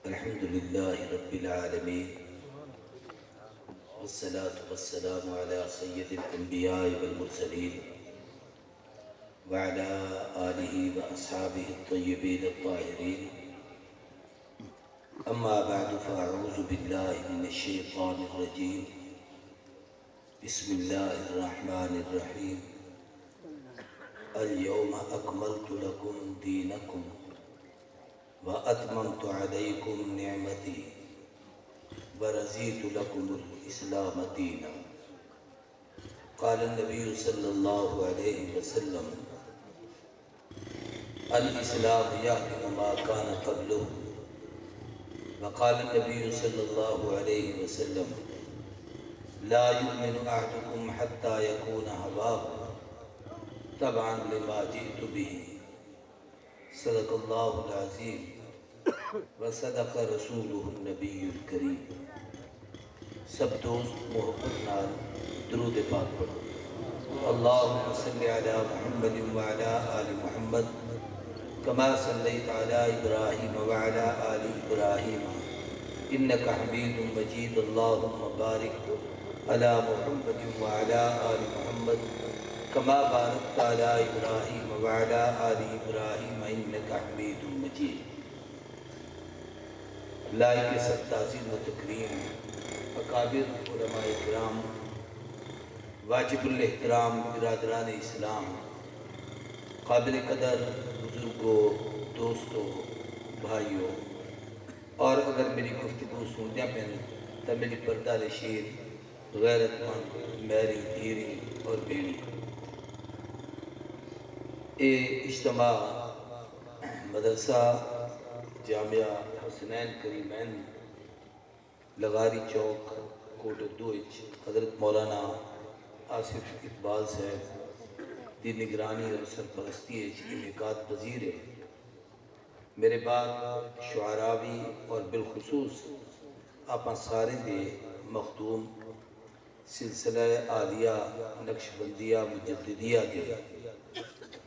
الحمد لله رب العالمين والصلاة والسلام على سيد الأنبياء والمرسلين وعلى آله وأصحابه الطيبين الطاهرين. أما بعد فأعوذ بالله من الشيطان الرجيم. بسم الله الرحمن الرحيم. اليوم أكملت لكم دينكم وأتممت عليكم نعمتي ورضيت لكم الإسلام دينا. قال النبي صلى الله عليه وسلم: الإسلام يهدم ما كان قبله. وقال النبي صلى الله عليه وسلم: لا يؤمن أحدكم حتى يكون هواه تبعا لما جئت به. صدق اللہ العظیم وصدق رسولہ النبی الکریم. سب دوست محبت نال درود پاک پڑھو. اللہم صلی علی محمد وعلی آل محمد کما صلیت علی ابراہیم وعلی آل ابراہیم انکا حمید مجید. اللہم بارک علی محمد وعلی آل محمد کما بارکت علی ابراہیم وعلی آل ابراہیم انکا حمید مجید. لائق سب تعظیم و تکریم اکابر علماء کرام، واجب الاحترام برادران اسلام، قابل قدر بزرگوں، دوستوں، بھائیوں، اور اگر میری گفتگو سنتے پہن تو میری پردہ نشین غیرت مند میری دیری اور بیڑی. اے اجتماع مدرسہ جامعہ حسنین کریمین لغاری چوک کوٹ دوئچ حضرت مولانا آصف اقبال صاحب دی نگرانی اور سرپرستی انعقاد پذیر ہے. میرے بعد شعراوی اور بالخصوص آپ سارے دے مخدوم سلسلہ عالیہ نقشبندیہ مجددیہ دے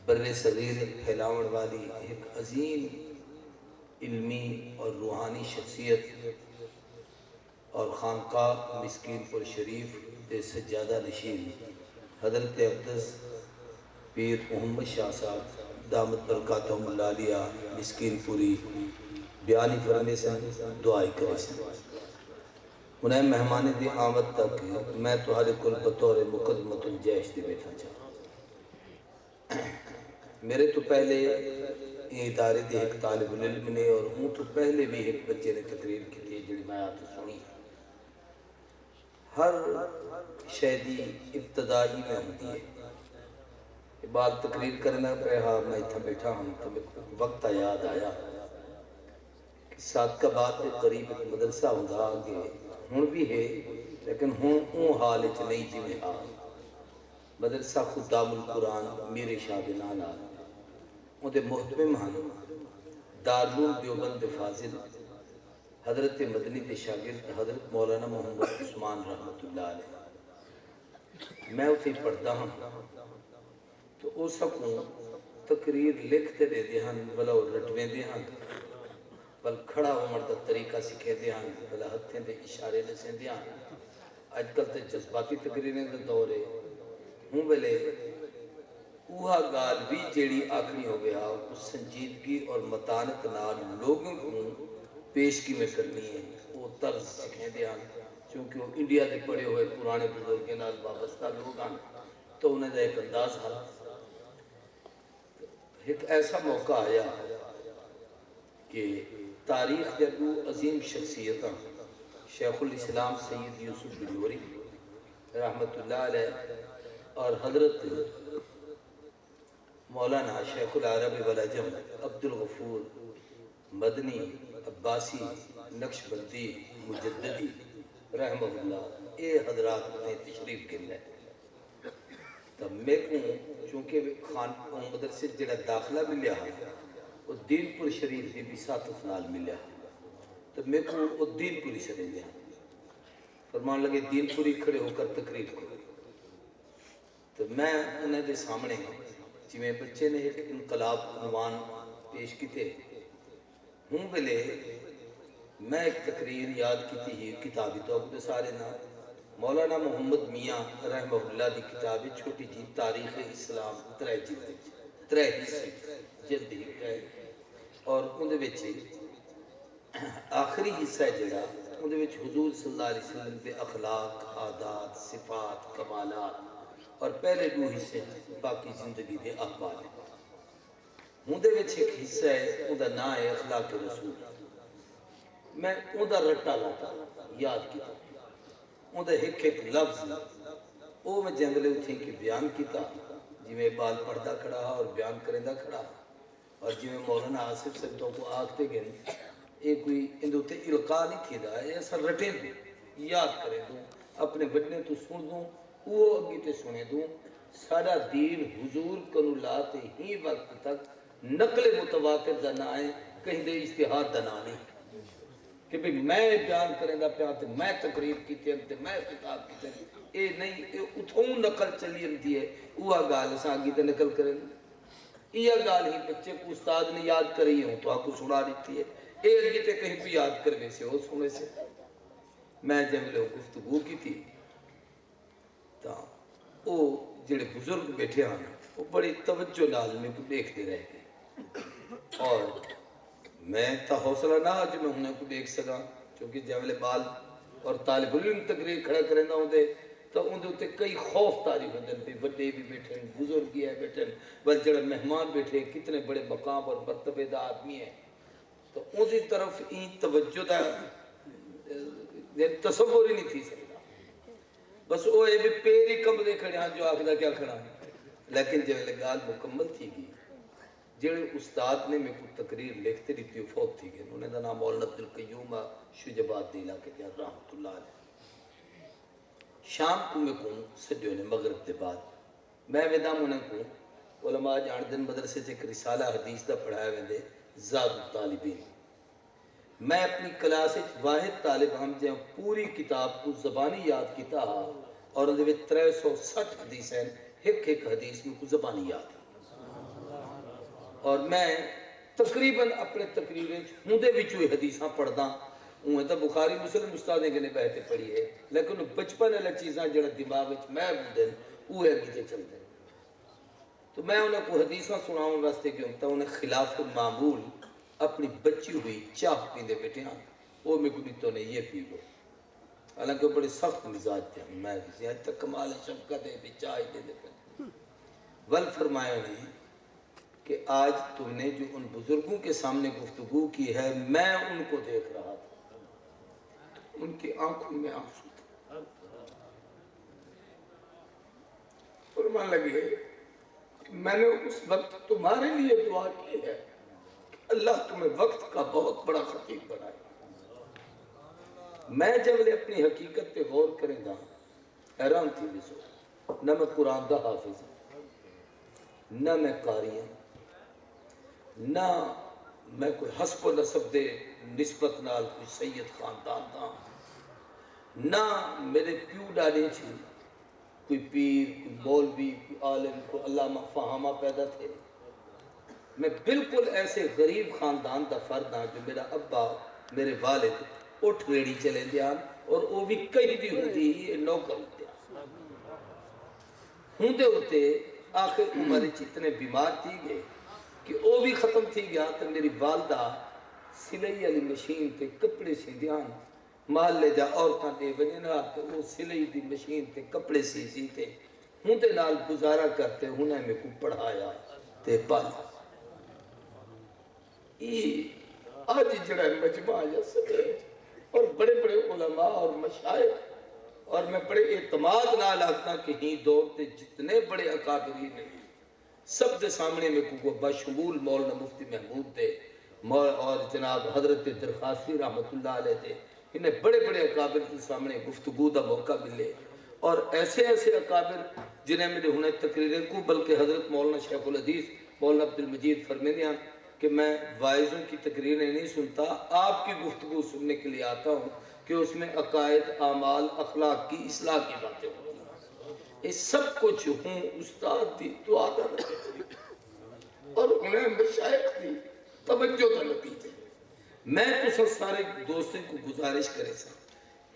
بر صغیر پھیلاون والی ایک عظیم علمی اور روحانی شخصیت اور خانقاہ مسکین پور شریف دے سجادہ نشین حضرت اقدس پیر محمد شاہ صاحب دامت برکاتہم اللہ علیہ مسکین پوری بیانی فرمے سے دعائی کرے سے. انہیں مہمان دی آمد تک میں تمہارے کل بطور مقدمت الجیش دے بیٹھا چاہتا. میرے تو پہلے یہ ادارے دے ایک طالب العلم نے اور ہوں تو پہلے بھی ایک بچے نے تقریر کی تھی جڑی میں آتا سنی. ہر شہدی ابتدائی میں ہوتی ہے. بات تقریر کرنا پہ ہاں میں اتھا بیٹھا ہوں تو وقت یاد آیا کہ ساتھ کا بات میں قریب ایک مدرسہ ہوتا آگے ہون بھی ہے لیکن ہون اون حال اچھ نہیں جی میں حال. مدرسہ خدام القرآن میرے شاہ نانا ان دے محتمم ہن دارالعلوم دیوبند فاضل حضرت مدنی دے شاگرد حضرت مولانا محمد عثمان رحمت اللہ علیہ. میں اسے پڑھتا ہوں تو او سکوں تقریر لکھتے دے دے ہن بلا رٹویں دے ہن بل کھڑا عمر دا طریقہ سکھے دے ہن بلا ہتھیں دے اشارے نسیں دے ہن. آج کل تے جذباتی تقریریں دے دورے ہوں بلے اوہا گال بھی جیڑی آکھنی ہو گیا اس سنجیدگی اور متانت نال لوگوں کو پیش کی میں کرنی ہے. وہ طرز سکھیں دے ہن چونکہ وہ انڈیا دے پڑے ہوئے پرانے بزرگیں نال وابستہ لوگ ہن تو انہیں دا ایک انداز ہے. ایک ایسا موقع آیا کہ تاریخ کے دو عظیم شخصیتاں شیخ الاسلام سید یوسف بن نوری رحمت اللہ علیہ اور حضرت مولانا شیخ العرب والعجم عبد الغفور مدنی عباسی نقشبندی مجددی رحمہ اللہ اے حضرات نے تشریف کے لئے. تب میں کہوں چونکہ خان مدرسے جڑا داخلہ ملیا ہے وہ دین پور شریف دی بھی ساتھ افنال ملیا ہے. تب میں کہوں وہ دین پوری سے لیا فرمان لگے دین پوری کھڑے ہو کر تقریر کرو. تو میں انہیں دے سامنے جی میں بچے نے ایک انقلاب عنوان پیش کی تھے ہوں بلے میں ایک تقریر یاد کی تھی کتابی تو اب سارے نام مولانا محمد میاں رحمہ اللہ دی کتابی چھوٹی جی تاریخ اسلام ترے حصے جلد ہی ہے اور اندھے وچے آخری حصہ جڑا اندھے وچ حضور صلی اللہ علیہ وسلم دے اخلاق عادات صفات کمالات اور پہلے دو حصے باقی زندگی دے احوال اندھے وچ ایک حصہ ہے اندھا نا ہے اخلاق رسول میں اندھا رٹا لاتا یاد کیتا اندھا ایک لفظ وہ میں جنگلے اٹھیں کہ بیان کیتا جی میں بال پردہ کھڑا اور بیان کرندہ کھڑا اور جی میں مولانا آصف سبتوں کو آگتے گئے ایک کوئی اندھوتے القاء نہیں تھی دا ہے ایسا رٹیں دوں یاد کریں دوں اپنے بڑنے تو سن دوں وہ اگی تے سنے دوں سارا دین حضور کنو لاتے ہی وقت تک نقل متواتر دنا ہے کہیں دے اشتہار دنا نہیں کہ بھی میں بیان کریں دا پیانتے میں تقریر کیتے ہیں میں خطاب کیتے ہیں اے نہیں اتھوں نقل چلی انتی ہے اوہ گال اسا آگی تے نقل کریں یہ گال ہی بچے کو استاد نے یاد کری ہوں تو آپ کو سنا دیتی ہے اے اگی تے کہیں بھی یاد کروے سے ہو سنے سے میں جب لوگ گفتگو کی تھی تا وہ جڑے بزرگ بیٹھے آنا وہ بڑی توجہ نال میں کو دیکھتے رہ گئے اور میں تا حوصلہ نہ جو میں انہیں کو دیکھ سکا چونکہ جب بال اور طالب علم تقریر کھڑا کریں نہ ہوندے تو اندھے ہوتے کئی خوف تاری ہوندے بھی بڑے بھی بیٹھے ہیں بزرگی ہے بیٹھے ہیں بس جڑے مہمان بیٹھے ہیں کتنے بڑے مقام اور مرتبے دا آدمی ہیں تو اندھی طرف این توجہ دا تصور ہی نہیں تھی سکتا بس وہ بھی پیری کم دے کھڑے ہیں جو آخدہ کیا کھڑا ہے لیکن جب لگال مکمل تھی گئی جڑے استاد نے میں کو تقریر لکھتے رہتی ہو فوت تھی گئے انہوں نے دا نام مولانا عبدالقیوم شجبات دیلا کے دیا رحمت اللہ علیہ شام کو میں کہوں سجو نے مغرب دے بعد میں ویدام انہیں کہوں علماء جان دن مدرسے سے ایک رسالہ حدیث دا پڑھائے ویندے زاد الطالبین میں اپنی کلاس واحد طالب ہم جہاں پوری کتاب کو زبانی یاد کیتا اور اندھے میں 360 حدیث ہیں ایک حدیث میں کو زبانی یاد ہے اور میں تقریباً اپنے تقریباً ہوندے بھی چوئے حدیثاں پڑھدا ہوں تو بخاری مسلم استادیں کے نے بہتے پڑھی ہے لیکن بچپن اللہ چیزاں جڑا دماغ وچ میں ہوندے وہ ہے گیتے چلتے تو میں انہیں کو حدیثاں سناؤں واسطے کیوں تا انہیں خلاف معمول اپنی بچی ہوئی چاہ پیندے بیٹھے ہیں وہ میں کو تو نے یہ پی لو حالانکہ وہ بڑے سخت مزاج تھے میں کسی حد تک کمال شفقت ہے بھی چاہی دے دے پہنے ول فرمایا انہیں کہ آج تم نے جو ان بزرگوں کے سامنے گفتگو کی ہے میں ان کو دیکھ رہا تھا ان کی آنکھوں میں آنسو تھا فرمان لگے میں نے اس وقت تمہارے لیے دعا کی ہے کہ اللہ تمہیں وقت کا بہت بڑا خطیب بنائے میں جب لے اپنی حقیقت پہ غور کریں گا حیران تھی بزرگ نہ میں قرآن دا حافظ نہ میں قاری ہوں نہ میں کوئی حسب و نسب دے نسبت نال کوئی سید خاندان دا نہ میرے پیو ڈاڑے چھے کوئی پیر کوئی مولوی کوئی عالم کوئی علامہ فہامہ پیدا تھے میں بالکل ایسے غریب خاندان دا فرد ہاں جو میرا ابا میرے والد اٹھ ریڑی چلے دیا اور وہ بھی کئی دی ہوتی ہی نوکر ہوتے ہوتے آخر عمر اتنے بیمار تھی گئے کہ وہ بھی ختم تھی گیا تو میری والدہ سلائی علی مشین تے کپڑے سی دیان محلے جا عورتاں دے بنینا تو وہ سلائی دی مشین تے کپڑے سی تے ہوندے نال گزارا کرتے انہیں میں کو پڑھایا تے پالا آج جڑا مجمع یا سکے اور بڑے بڑے علماء اور مشائق اور میں بڑے اعتماد نہ لگتا کہ ہی دور تے جتنے بڑے اکابری نے سب دے سامنے میں کو بشمول مولانا مفتی محمود دے اور جناب حضرت درخواسی رحمت اللہ علیہ دے انہیں بڑے بڑے اکابر کے سامنے گفتگو دا موقع ملے اور ایسے ایسے اکابر جنہیں میرے ہونے تقریریں کو بلکہ حضرت مولانا شیخ الحدیث مولانا عبدالمجید فرمیدیاں کہ میں وائزوں کی تقریریں نہیں سنتا آپ کی گفتگو سننے کے لیے آتا ہوں کہ اس میں عقائد اعمال اخلاق کی اصلاح کی باتیں ہوتی ہیں یہ سب کچھ ہوں استاد دی دعا دا نتیجہ اور انہیں مشائق دی توجہ دا نتیجہ میں تو سارے دوستوں کو گزارش کرے سا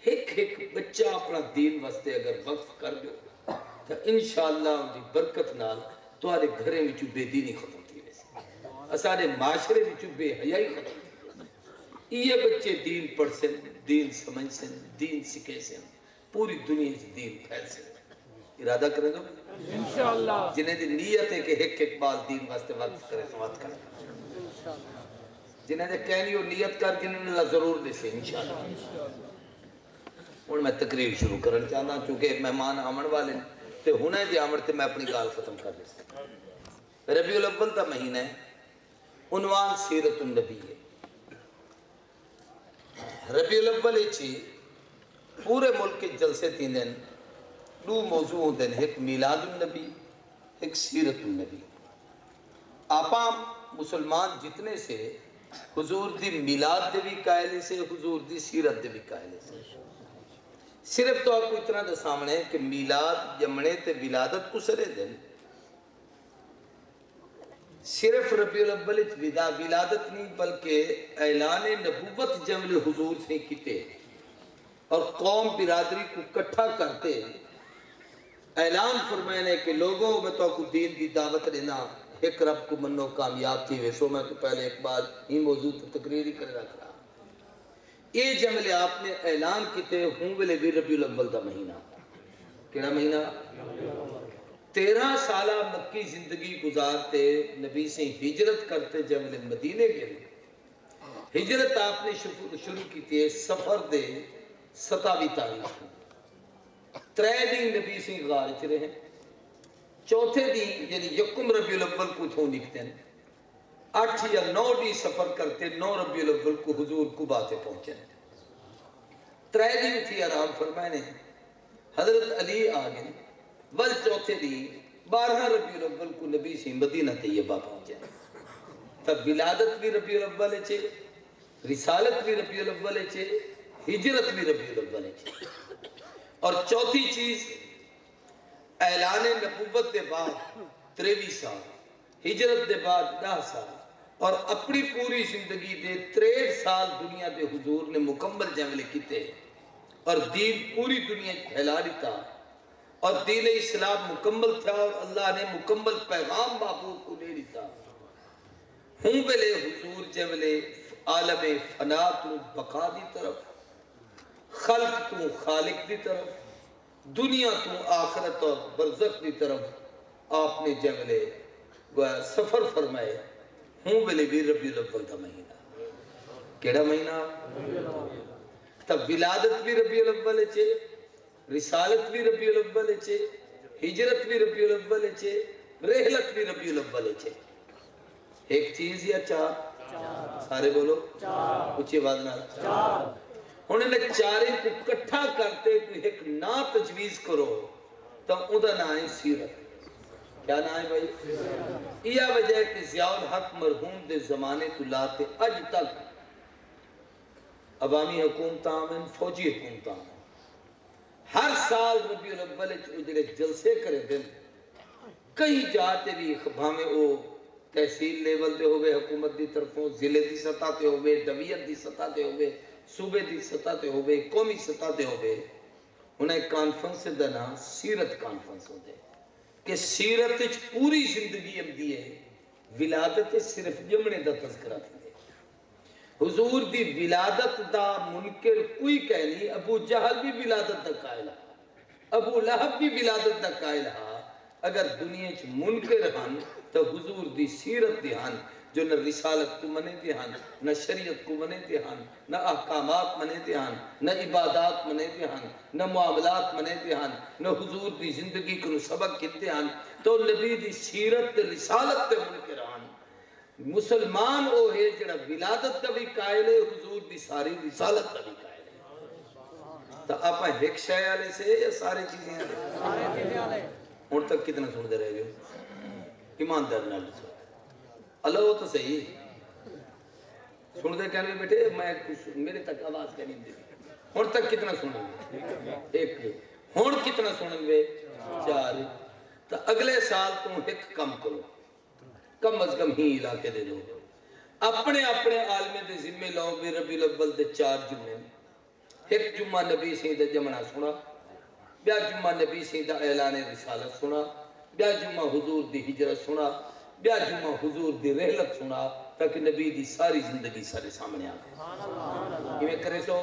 ایک بچہ اپنا دین واسطے اگر وقف کر دو تو انشاءاللہ ان کی برکت نال تمہارے گھرے میں بے دینی ختم تھی ویسے سارے معاشرے میں بے حیائی ختم تھی یہ بچے دین پڑھ سن دین سمجھ سن دین سکھے سن پوری دنیا سے دین پھیل سن ارادہ کریں گا انشاءاللہ جنہیں دی نیت ہے کہ ایک بال دین واسطے وقف کرے تو وقت کرے جنہیں دے کہنی ہو نیت کر کے انہوں اللہ ضرور دے سے انشاءاللہ اور میں تقریر شروع کرنا چاہتا ہوں چونکہ مہمان آمن والے تے ہونے دے آمن تے میں اپنی گال ختم کر لیں ربیع الاول تا مہینہ ہے عنوان سیرت النبی ہے ربیع الاول اچھی پورے ملک کے جلسے تین دن دو موضوع ہوتے ہیں ایک میلاد النبی ایک سیرت النبی آپاں مسلمان جتنے سے حضور دی میلاد دے بھی قائلے سے حضور دی سیرت دے بھی قائلے سے صرف تو آپ کو اتنا دا سامنے ہے کہ میلاد جمنے تے ولادت اسرے دن صرف ربیع الاول ولادت نہیں بلکہ اعلان نبوت جمل حضور سے کیتے اور قوم برادری کو کٹھا کرتے اعلان فرمائنے کہ لوگوں میں تو آپ کو دین دی دعوت دینا ایک رب کو منو کامیاب تھی ویسو میں تو پہلے ایک بار ہی موضوع تقریری کر رکھ رہا یہ جملے آپ نے اعلان کیتے ہوں ویلے بھی ربیع الاول دا مہینہ کیڑا مہینہ 13 سالہ مکی زندگی گزارتے نبی سے ہجرت کرتے جملے مدینے گئے ہجرت آپ نے شروع کیتے سفر دے 27 تاریخ 3 دن نبی سے غار چ رہے چوتھے دن یعنی یکم ربیع الاول کو تھوں نکتے ہیں 8 یا 9 دی سفر کرتے 9 ربیع الاول کو حضور کو باتیں پہنچے 3 دن تھی آرام فرمائنے حضرت علی آگئے ول چوتھے دن 12 ربیع الاول کو نبی سے مدینہ طیبہ پہنچے تب ولادت بھی ربیع الاول چھے رسالت بھی ربیع الاول چھے ہجرت بھی ربیع الاول چھے اور چوتھی چیز اعلان نبوت دے بعد 23 سال ہجرت دے بعد 10 سال اور اپنی پوری زندگی دے 63 سال دنیا دے حضور نے مکمل جملے کیتے اور دین پوری دنیا پھیلا دیتا اور دین اسلام مکمل تھا اور اللہ نے مکمل پیغام محبوب کو دے دیتا ہوں بلے حضور جملے عالم فنا تو بقا دی طرف خلق تو خالق دی طرف دنیا تو آخرت اور برزخ دی طرف آپ نے جملے سفر فرمائے ہوں بلے بھی ربیع الاول دا مہینہ کیڑا مہینہ تب ولادت بھی ربیع الاول چھے رسالت بھی ربیع الاول چھے ہجرت بھی ربیع الاول چھے رحلت بھی ربیع الاول چھے ایک چیز یا 4 سارے بولو اچھی آواز نہ انہوں نے 4 کو کٹھا کرتے ایک نا تجویز کرو تو اُدھا نا ہے سیرت کیا نا ہے بھائی یہ وجہ ہے کہ ضیاء الحق مرحوم دے زمانے تو لاتے اج تک عوامی حکومت آمین فوجی حکومت آمین ہر سال ربیع الاول اجڑے جلسے کرے دن کئی جاتے بھی خبامے او تحصیل لیول دے ہوئے حکومت دی طرفوں ضلع دی سطح تے ہوئے ڈویت دی سطح تے ہوئے صوبے دی سطح تے ہوئے قومی سطح تے ہوئے انہیں کانفرنس سے دنا سیرت کانفرنس ہوتے کہ سیرت پوری زندگی اب دیئے ولادت صرف جمنے دا تذکرہ تھے حضور دی ولادت دا منکر کوئی کہنی ابو جہل بھی ولادت دا قائل ابو لہب بھی ولادت دا قائل اگر دنیا چھ منکر ہن تو حضور دی سیرت دی ہن جو نہ رسالت کو منے دے ہن نہ شریعت کو منے دے ہن نہ احکامات منے دے ہن نہ عبادات منے دے ہن نہ معاملات منے دے ہن نہ حضور دی زندگی کو سبق کتے ہن تو نبی دی سیرت دی رسالت دے منکر ہن مسلمان او ہے جڑا ولادت دا بھی قائل ہے حضور دی ساری رسالت دا بھی قائل ہے تو آپ ایک شے والے سے یا سارے چیزیں والے اور تک کتنا سن دے رہے گئے ایماندار نال سن اللہ وہ تو صحیح سن دے کہنے بیٹے میں کچھ میرے تک آواز کہنی دے اور تک کتنا سنیں گے ایک ہون کتنا سنیں گے 4 تو اگلے سال تم ایک کم کرو کم از کم ہی علاقے دے دو اپنے اپنے عالمے دے ذمے لاؤ بھی ربیع الاول دے 4 جمعے ایک جمعہ نبی سی دا جمعہ سنا، بیا جمعہ نبی سی دا اعلان رسالت سنا، بیا جمعہ حضور دی ہجرت سنا، بیا جمعہ حضور دی رحلت سنا، تاکہ نبی دی ساری زندگی سارے سامنے آ گئے. ایویں کرے سو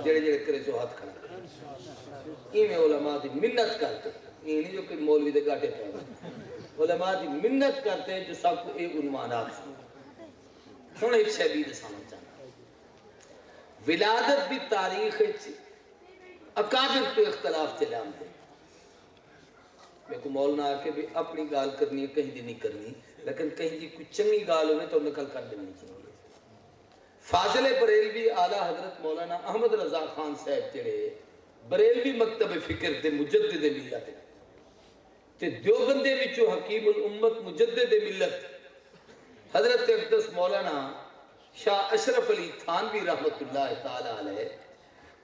جڑے جڑے کرے سو ہاتھ کھڑا ایویں علماء دی منت کرتے، یہ نہیں جو کہ مولوی دے گاٹے پہ علماء دی منت کرتے ہیں جو سب کو ایک عنوانات سن. ہوں ایک شہبی دے سامنے چاہنا ولادت دی تاریخ اکابر تو اختلاف چلے آمدے. میں کو مولانا آکے بھی اپنی گال کرنی ہے کہیں دی نہیں کرنی، لیکن کہیں دی کوئی چنگی گال ہوئے تو نقل کر دینی چاہیے. فاضل بریلوی اعلیٰ حضرت مولانا احمد رضا خان صاحب جڑے بریلوی مکتب فکر تے مجدد ملت تے دیوبندے وچوں حکیم الامت مجدد ملت حضرت اقدس مولانا شاہ اشرف علی تھانوی رحمت اللہ تعالی علیہ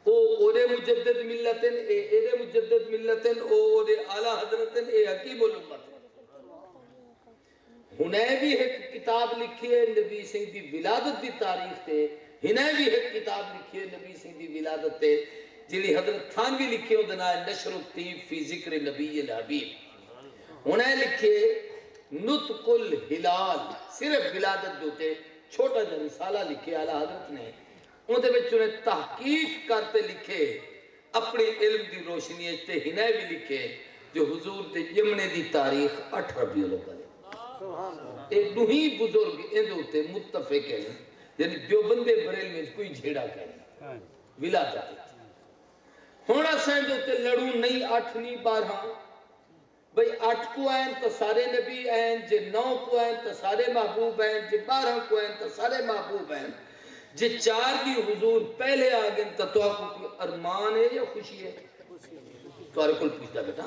او اورے مجدد ملتن اے مجدد ملتن اورے اعلیٰ حضرتن اے حکیم الامت. ہنیں بھی ایک کتاب لکھی ہے نبی سنگھ دی ولادت دی تاریخ تے، ہنیں بھی ایک کتاب لکھی ہے نبی سنگھ دی ولادت تے جیلی حضرت تھانوی لکھی ہے دنا نشر الطیب فی ذکر نبی الحبیب. ہنیں لکھے نطق الہلال صرف ولادت دوتے چھوٹا جا رسالہ لکھے اعلیٰ حضرت نے، ان دے وچ انہیں تحقیق کرتے لکھے اپنے علم دی روشنی تے ہنیں بھی لکھے جو حضور دے جمنے دی تاریخ 8 ربیع الاول. ایک دوہی بزرگ ان دوتے متفق ہیں، یعنی جو بندے بریل میں کوئی جھیڑا کہیں ولادت. ہونا سائن دوتے لڑوں نہیں 8 نہیں 12 بھئی 8 کو آئین تو سارے نبی آئین، جے 9 کو آئین تو سارے محبوب آئین، جے 12 کو آئین تو سارے محبوب آئین، جے 4 بھی حضور پہلے آگئن تو آپ کو کوئی ارمان ہے یا خوشی ہے؟ توارے کل پوچھتا بیٹا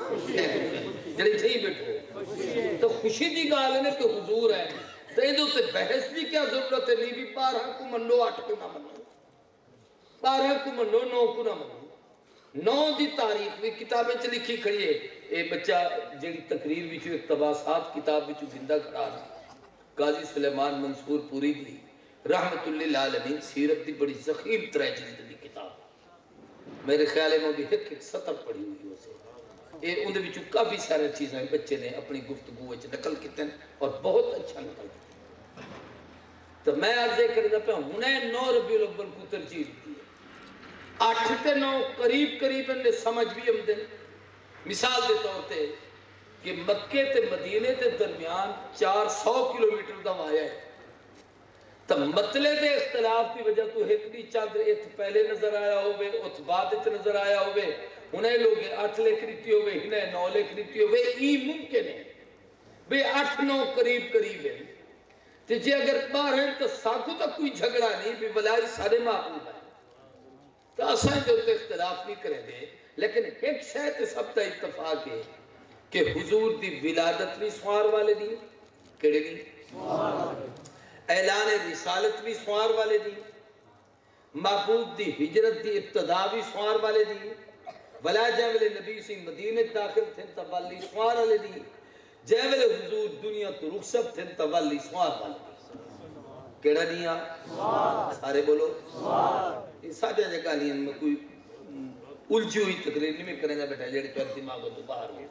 جڑے چھئی بیٹھو تو خوشی دی گال ہے کہ حضور ہے تو یہ دوتے بحث بھی کیا ضرورت ہے؟ نہیں بھی 12 کو منو 8 کو نہ منو، 12 کو منو 9 کو نہ منو. 9 دی تاریخ بھی کتابیں چ لکھی کھڑی ہے. اے بچہ جڑی تقریر وچوں اقتباسات کتاب وچوں زندہ کھڑا ہے قاضی سلیمان منصور پوری دی رحمت للعالمین سیرت دی بڑی ضخیم ترجمہ دی کتاب. میرے خیال ہے میں بھی ایک سطر پڑھی ہوئی ہو سے اے ان دے وچوں کافی سارے چیزیں بچے نے اپنی گفتگو وچ نقل کیتے اور بہت اچھا نقل کیتے. تو میں عرض کردا پیا ہنے 9 ربیع الاول کو ترجیح دی 8 تے 9 قریب قریب نے سمجھ بھی ہم دن. مثال دے طور تے کہ مکے تے مدینے تے درمیان 400 کلومیٹر دا وایا ہے تو مطلع دے اختلاف کی وجہ تو ایک بھی چاندر ایت پہلے نظر آیا ہوئے ات بعد ات نظر آیا ہوئے انہیں لوگ 8 لکھ لیتی ہوئے انہیں 9 لکھ لیتی ہوئے یہ ممکن ہے بے 8-9 قریب قریب ہے. تو جے اگر 12 ہیں تو ساکھو تک کوئی جھگڑا نہیں بھی بلائی سارے محبوب ہیں تو اساں جو اختلاف نہیں کریں دے. لیکن ایک شاید سب تا اتفاق ہے کہ حضور دی ولادت بھی سوار والے دی کڑے دی اعلان رسالت بھی سوار والے دی محبوب دی ہجرت دی ابتدا بھی سوار والے دی ولا جاوے نبی سی مدینے داخل تھے توالی سوار والے دی جاوے حضور دنیا تو رخصت تھے توالی سوار والے دی. کیڑا دیا سارے بولو یہ ساجہ جگہ نہیں میں کوئی الجھی ہوئی تقریر نہیں میں کریں گا بیٹا جڑے تو دماغوں تو باہر ہوئے.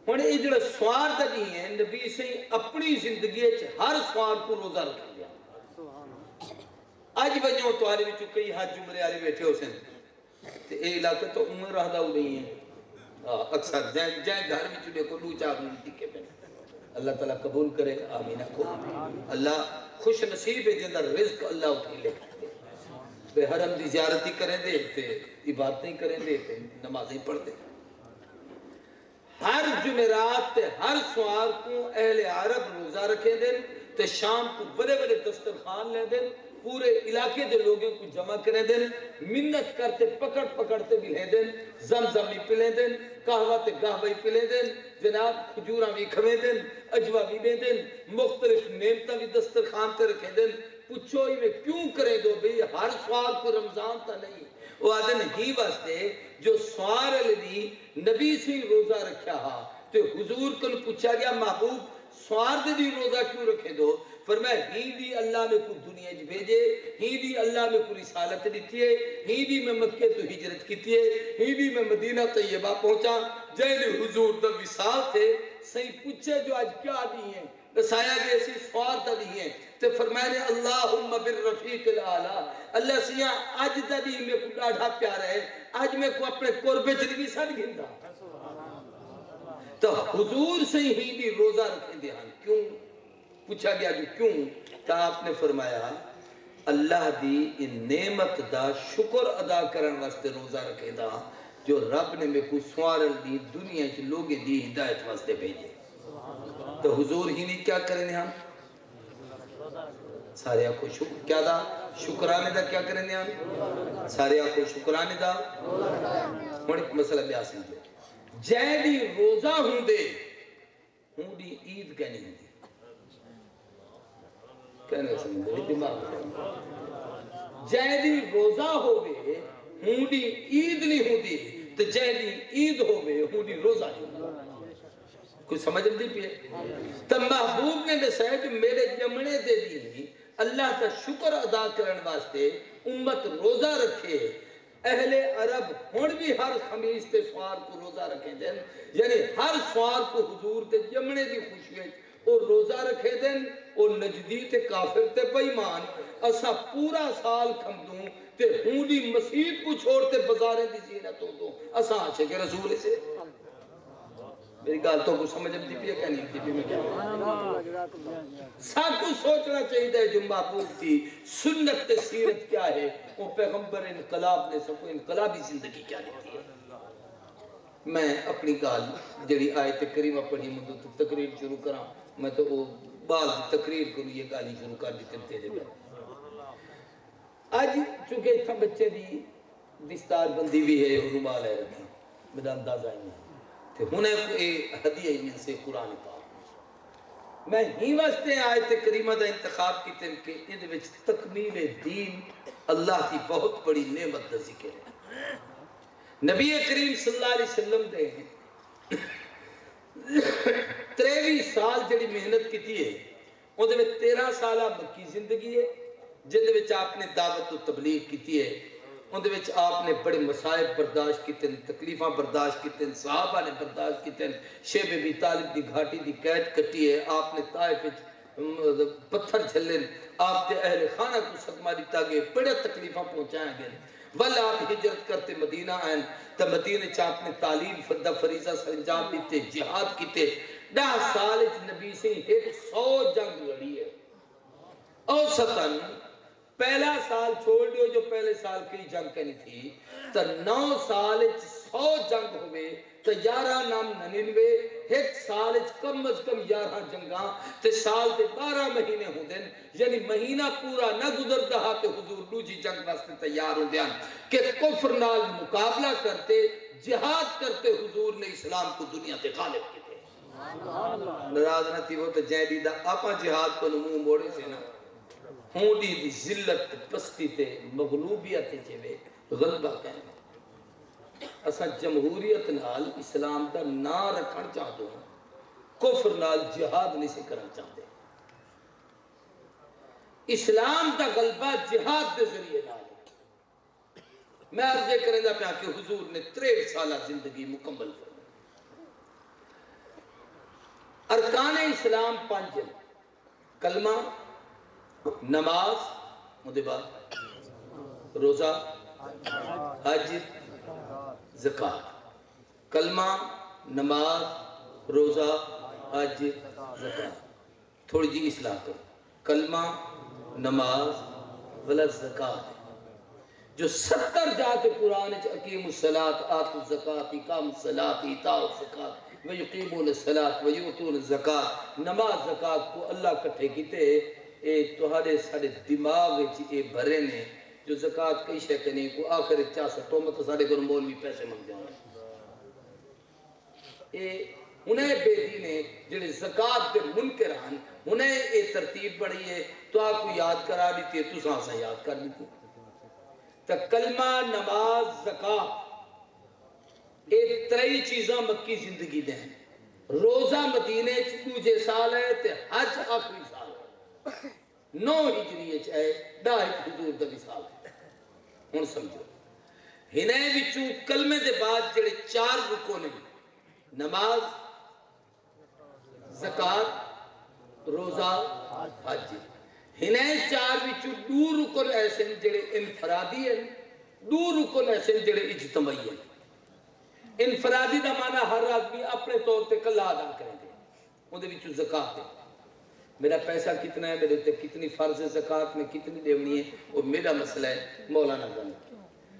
ہوں یہ جڑا سوار دا نہیں ہے نبی سے اپنی زندگی ہر سوار کو روزہ رکھ لیا. آج بجوں توارے بھی کئی حج عمرے والے بیٹھے ہو سن تے اے علاقے تو عمر رہدا نہیں ہے اکثر جائیں گھر میں دیکھو دو چار ٹکے پہ. اللہ تعالیٰ قبول کرے آمین کو اللہ خوش نصیب ہے جندر رزق اللہ اٹھی لے بے حرم دی زیارتی کریں دے تے عبادتیں کریں دے تے نمازیں پڑھ دے. ہر جمعرات تے ہر سوار کو اہل عرب روزہ رکھیں دیں تے شام کو بڑے بڑے دسترخوان لیں دیں پورے علاقے دے لوگوں کو جمع کریں دیں منت کرتے پکڑتے بھی لیں دیں زمزم بھی پلیں دیں قہوہ تے گہوہ پلیں دیں جناب کھجوراں بھی کھویں دیں اجوا بھی دیں دیں مختلف نعمتاں بھی دسترخوان تے رکھیں دیں. پوچھو ہی میں کیوں کریں دو بھئی ہر سوار کو رمضان تا نہیں وہ آدھن ہی واسطے جو سوار علی نبی سے روزہ رکھا ہا تو حضور کو پوچھا گیا محبوب سوار دے بھی روزہ کیوں رکھے دو فرمایا ہی دی اللہ میں کو دنیا چ بھیجے، ہی دی اللہ میں کو رسالت دیتی ہے، ہی دی میں مکے تو ہجرت کیتی ہے، ہی دی میں مدینہ طیبہ پہنچا، جیلے حضور دا وصال تھے، صحیح پوچھے جو آج کیا دی ہیں، دسایا گئے اسی سوار دا دی ہیں، تے فرمایا نے اللہم بالرفیق العالی، اللہ سیاں آج دا دی میں کو ڈاڑھا پیارا ہے، آج میں کو اپنے قربے چلگی ساتھ گھندا تو حضور سے ہی بھی روزہ رکھیں دے ہاں کیوں پوچھا گیا کہ کیوں تو آپ نے فرمایا اللہ دی ان نعمت دا شکر ادا کرن واسطے روزہ رکھیں دا جو رب نے میں کو سوارل دی دنیا کی لوگ دی ہدایت واسطے بھیجے تو حضور ہی نہیں کیا کریں ہم سارے آپ کو کیا دا شکرانے دا کیا کریں ہم سارے آپ کو شکرانے دا بڑی مسئلہ بیاسن دے جیدی روزہ ہوں دے ہوں دی عید کہنی ہوں دی کہنے سمجھے دماغ جیدی روزہ ہوئے ہوں دی عید نہیں ہوں دی تو جیدی عید ہوئے ہوں دی روزہ نہیں ہوں کوئی سمجھ نہیں پیے تب محبوب نے بسائے کہ میرے جمنے دے دی اللہ تا شکر ادا کرن واسطے امت روزہ رکھے اہل عرب ہون بھی ہر خمیس تے سوار کو روزہ رکھے دیں یعنی ہر سوار کو حضور تے جمنے دی خوشی ہے اور روزہ رکھے دیں اور نجدی تے کافر تے بیمان اسا پورا سال کھم دوں تے ہونی مسیح کو چھوڑتے بزاریں دی زینت ہو دوں اسا آچھے کہ رسول سے میری گالتوں کو سمجھ اب دیپی ہے کہ نہیں دیپی میں کیا سب کو سوچنا چاہیے ہے جو محبوب تھی سنت سیرت کیا ہے وہ پیغمبر انقلاب نے سب کو انقلابی زندگی کیا دیتی ہے میں اپنی گال جڑی آیت کریمہ پڑھی مجھے تو تقریر شروع کرا میں تو وہ بعض تقریر کروں یہ گالی شروع کر دیتے تیرے میں آج چونکہ اتنا بچے دی دستار بندی بھی ہے اور رومال ہے رکھیں میرا اندازہ ہی نہیں تو انہیں ہدیہ من سے قرآن پاک میں ہی واسطے آیت کریمہ دا انتخاب کی تن کہ ان وچ تکمیل دین اللہ کی بہت بڑی نعمت دا ذکر ہے نبی کریم صلی اللہ علیہ وسلم دے ہیں 23 سال جڑی محنت کی ہے ان میں 13 سالہ مکی زندگی ہے جن وچ آپ نے دعوت و تبلیغ کی ہے ان وچ آپ نے بڑے مسائب برداشت کیتے تکلیفاں برداشت کیتے صحابہ نے برداشت کیتے شیب ابی طالب دی گھاٹی دی قید کٹی ہے آپ نے طائف وچ پتھر جھلن آپ تے اہل خانہ کو صدمہ دیتا گئے بڑے تکلیفاں پہنچائیں گئے والا آپ ہجرت کرتے مدینہ آئیں تا مدینہ چاپ نے تعلیم فردہ فریضہ سرانجام دیتے جہاد کیتے 10 سال نبی سے 100 جنگ لڑی ہے اوسطاً پہلا سال چھوڑ دیو جو پہلے سال کی جنگ کرنی تھی تو 9 سال 100 جنگ ہوئے تو 11 نام 99 ایک سال کم از کم 11 جنگاں تے سال تے 12 مہینے ہوں دیں یعنی مہینہ پورا نہ گزر دہا تے حضور دوجی جنگ واسطے تیار ہوں دیں کہ کفر نال مقابلہ کرتے جہاد کرتے حضور نے اسلام کو دنیا تے غالب کی تھے نراز نہ تھی وہ تو جیدی دا اپا جہاد کو نمو موڑے سے نا ہونڈی دی ذلت پستی تے مغلوبیت چوے غلبہ کہنے اسا جمہوریت نال اسلام دا نا رکھن چاہتو ہیں کفر نال جہاد نہیں سے کرن چاہتے اسلام دا غلبہ جہاد دے ذریعے نال میں عرض کریں دا پہا کہ حضور نے 63 سالہ زندگی مکمل فرمائی ارکان اسلام 5 کلمہ نماز مدے بعد روزہ حج زکاة کلمہ نماز روزہ حج زکاة تھوڑی جی اصلاح کرو کلمہ نماز ولا زکاة جو 70 جاتے قرآن اقیم الصلاة آتوا الزکاة اقام الصلاة ایتاء الزکاة ویقیمون الصلاة ویؤتون الزکاة نماز زکاة کو اللہ کٹھے کیتے اے توہارے سارے دماغ اے بھرے نے جو زکاة کئی شے کرنے کو آخر چاہ سٹوں میں تو سارے گھر مولوی پیسے مانگ جاؤں اے انہیں بے دینے جنہیں زکاة دے منکران انہیں اے ترتیب بڑھی ہے تو آپ کو یاد کرا دیتی ہے تو سانسا یاد کر دیتی تو کلمہ نماز زکاة اے 3 چیزاں مکی زندگی دیں روزہ مدینے چکو جے سال ہے تے حج آخری سال ہے 9 ہجری ہے 10 حضور دا وصال ہے ہن سمجھو ہنے وچوں کلمے دے بعد جڑے 4 رکن ہیں نماز زکات روزہ حج ہنے 4 وچوں 2 رکن ایسے ہیں جڑے انفرادی ہیں 2 رکن ایسے ہیں جڑے اجتماعی ہیں انفرادی دا معنی ہر آدمی اپنے طور تے کلا ادا کریں گے ان دے وچوں زکات ہے میرا پیسہ کتنا ہے میرے تے کتنی فرض زکات میں کتنی دیونی ہے وہ میرا مسئلہ ہے مولانا کا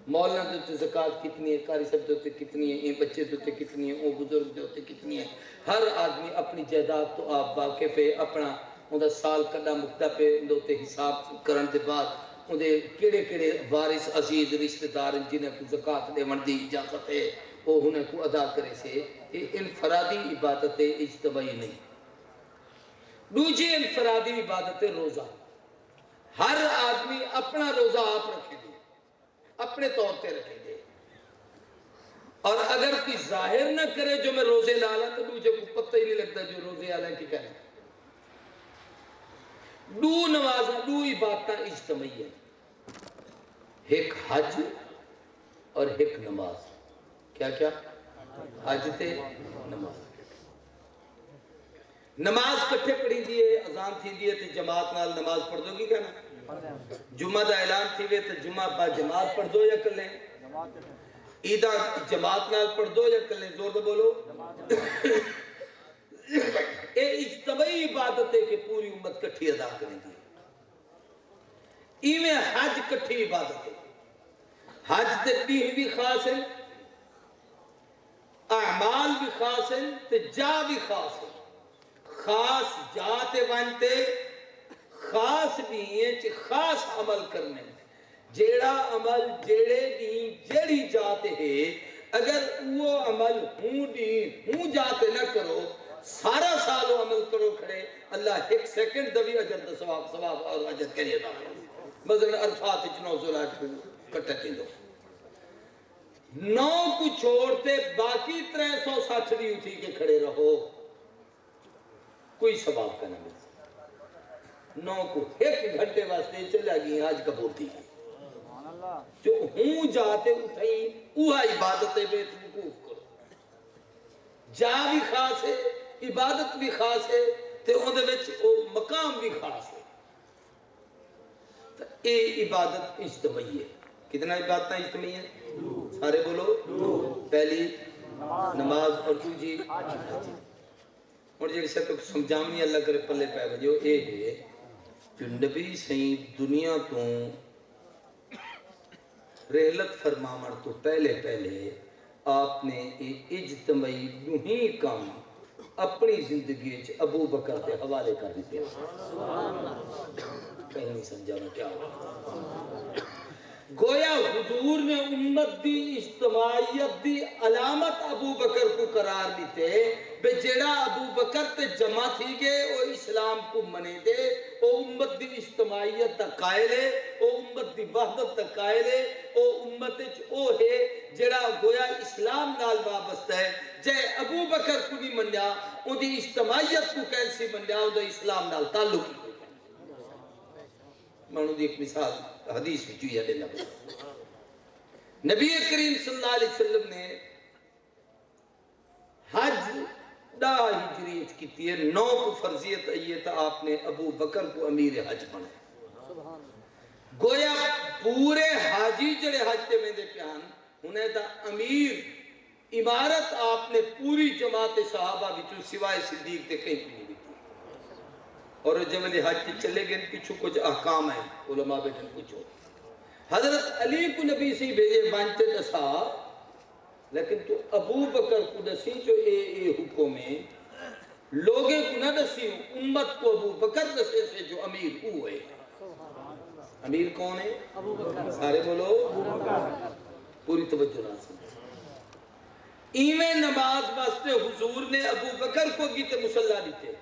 مولانا دے تے زکات کتنی ہے قاری صاحب دے تے کتنی ہے بچے دے تے کتنی ہے وہ بزرگ دے تے کتنی ہے ہر آدمی اپنی جائیداد تو آپ واقف ہے اپنا ان دا سال کڈا مکتا پہ ان دے تے حساب کرن دے بعد ان دے کیڑے کیڑے وارث عزیز رشتہ دار جنہیں کو زکات دیون دی اجازت ہے وہ انہیں کو ادا کرے سے یہ انفرادی عبادت اجتماعی نہیں دوسری انفرادی عبادت روزہ ہر آدمی اپنا روزہ آپ رکھیں گے اپنے طور پہ رکھیں گے اور اگر کوئی ظاہر نہ کرے جو میں روزے لالا تو مجھے کو پتہ ہی نہیں لگتا جو روزے آلہ کی کہنا دو نمازیں دو عبادتیں اجتماعی ہیں ایک حج اور ایک نماز کیا کیا حج تے نماز نماز کٹھے پڑھی دیئے اذان تھی دیئے تے جماعت نال نماز پڑھ دو گی کہنا جمعہ دا اعلان تھی وے تے جمعہ با جماعت پڑھ دو یا کر لیں عیدہ جماعت نال پڑھ دو یا کر لیں زور دے بولو اے اجتماعی عبادت ہے کہ پوری امت کٹھی ادا کریں گی ایویں حج کٹھی عبادت ہے حج تے بھی خاص ہے اعمال بھی خاص ہیں تے جا بھی خاص ہے خاص جاتے وانتے خاص بھی ہیں چھ خاص عمل کرنے جیڑا عمل جیڑے دی جیڑی جاتے ہیں اگر وہ عمل ہوں جاتے نہ کرو سارا سال وہ عمل کرو کھڑے اللہ ایک سیکنڈ دوی اجر دا ثواب اور اجر کریے دا مثلا عرفات اچنو زلاج کو کٹتے دو 9 کو چھوڑتے باقی 360 بھی اٹھی کے کھڑے رہو کوئی ثواب کا نہ مل سکتا 9 کو 1 گھنٹے واسطے چلے گئی آج کبور دی جو ہوں جاتے اٹھائیں اوہا عبادت بیت وقوف کرو جا بھی خاص ہے عبادت بھی خاص ہے تے اندھے وچ مقام بھی خاص ہے تو اے عبادت اجتماعی ہے کتنا عبادتیں اجتماعی ہیں سارے بولو پہلی نماز اور دوسری اور جیسے سے تو سمجھامنی اللہ کرے پلے پہ بجو اے ہے جو نبی سین دنیا تو رحلت فرمامر تو پہلے آپ نے اجتماعی یوں کام اپنی زندگی ابو بکر کے حوالے کر دیتے کہیں نہیں سمجھا میں کیا ہوا گویا حضور نے امت دی اجتماعیت دی علامت ابو بکر کو قرار دیتے بے جڑا ابو بکر تے جمع تھی گئے او اسلام کو منے دے او امت دی اجتماعیت دا قائل ہے او امت دی وحدت دا قائل ہے او امت او ہے جڑا گویا اسلام نال وابستہ ہے جے ابو بکر کو نہیں منیا او دی اجتماعیت کو کیسی منیا او دا اسلام نال تعلق ہے میں انہوں نے ایک مثال حدیث میں چوئی ہے نبی کریم صلی اللہ علیہ وسلم نے حج 10 ہجری کی 9 کو فرضیت آئیے تھا آپ نے ابو بکر کو امیر حج بنے گویا پورے حاجی جڑے حج تے میں دے پیان انہیں تا امیر عمارت آپ نے پوری جماعت صحابہ بھی سوائے صدیق تے کہیں بھی نہیں تھی اور جب انہیں حج تے چلے گئے کچھ کچھ احکام ہیں علماء بیٹھن کچھ حضرت علی کو نبی سے بھیجے بانچے دسا لیکن تو ابو بکر کو دسی جو اے حکم ہے لوگیں کو نہ دسی امت کو ابو بکر دسے سے جو امیر ہوئے امیر کون ہے ابو بکر سارے بولو پوری توجہ نہ سن ایمیں نماز باستے حضور نے ابو بکر کو بھی تے مسلح دیتے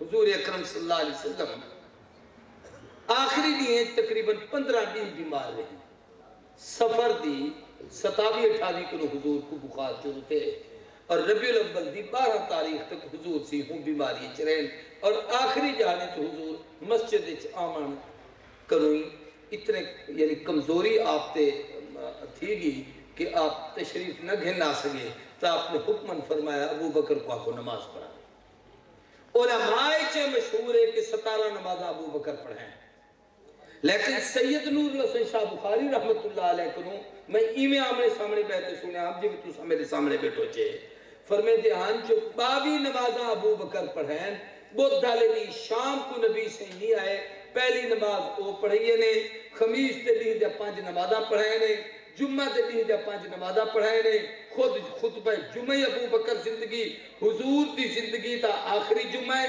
حضور اکرم صلی اللہ علیہ وسلم آخری دیئے تقریباً 15 دن بیمار رہے سفر دی 27-28 کنو حضور کو بخار کے ہوتے اور ربیع الاول دی 12 تاریخ تک حضور سی ہوں بیماری چرین اور آخری جانے تو حضور مسجد آمن کنوئی اتنے یعنی کمزوری آپ تے تھی گی کہ آپ تشریف نہ گھن آ سکے تو آپ نے حکمن فرمایا ابو بکر کو آپ کو نماز پڑھا. علماء چے مشہور ہے کہ 17 نماز ابو بکر پڑھیں، لیکن سید نور الحسن شاہ بخاری رحمت اللہ علیہ کنوں میں ایمیں آمنے سامنے بیٹھے سنے آپ جی بھی تو میرے سامنے بیٹھو چھے فرمے دیان جو 22 نمازاں ابو بکر پڑھیں بدھ ڈالے دی شام کو نبی سے ہی آئے پہلی نماز وہ پڑھئیے نے خمیس تے دی 5 نمازاں پڑھائے نے جمعہ تے دی 5 نمازاں پڑھائے نے خود خطبہ جمعہ ابو بکر زندگی حضور دی زندگی تا آخری جمعہ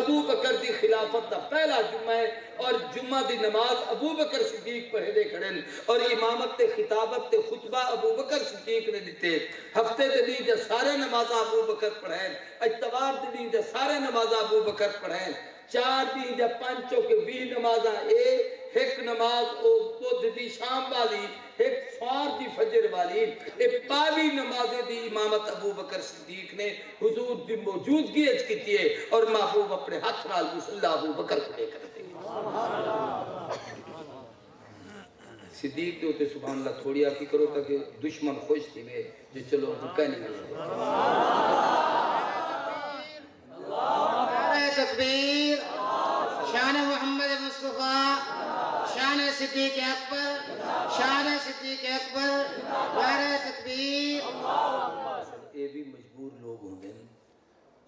ابو بکر دی خلافت دا پہلا جمعہ اور جمعہ دی نماز ابو بکر صدیق پڑھے دے کھڑن اور امامت تے خطابت تے خطبہ ابو بکر صدیق نے دیتے ہفتے تے دی سارے نمازاں ابو بکر پڑھائیں اتوار تے دی سارے نمازاں ابو بکر پڑھائیں 4 دی 5 کے 20 نمازاں ایک نماز او بدھ دی شام والی ایک سوار دی فجر والی 22 نمازیں دی امامت ابو بکر صدیق نے حضور دی موجودگی اچ کیتی ہے اور محبوب اپنے ہاتھ نال مصلی ابو بکر کو لے کر دے صدیق کے ہوتے سبحان اللہ تھوڑی آکی کرو تاکہ دشمن خوش تھی میں جو چلو دکھا نہیں ملے نعرہ تکبیر شان محمد مصطفیٰ شان صدیق اکبر شان صدیق اکبر نعرہ تکبیر. یہ بھی مجبور لوگ ہوں گے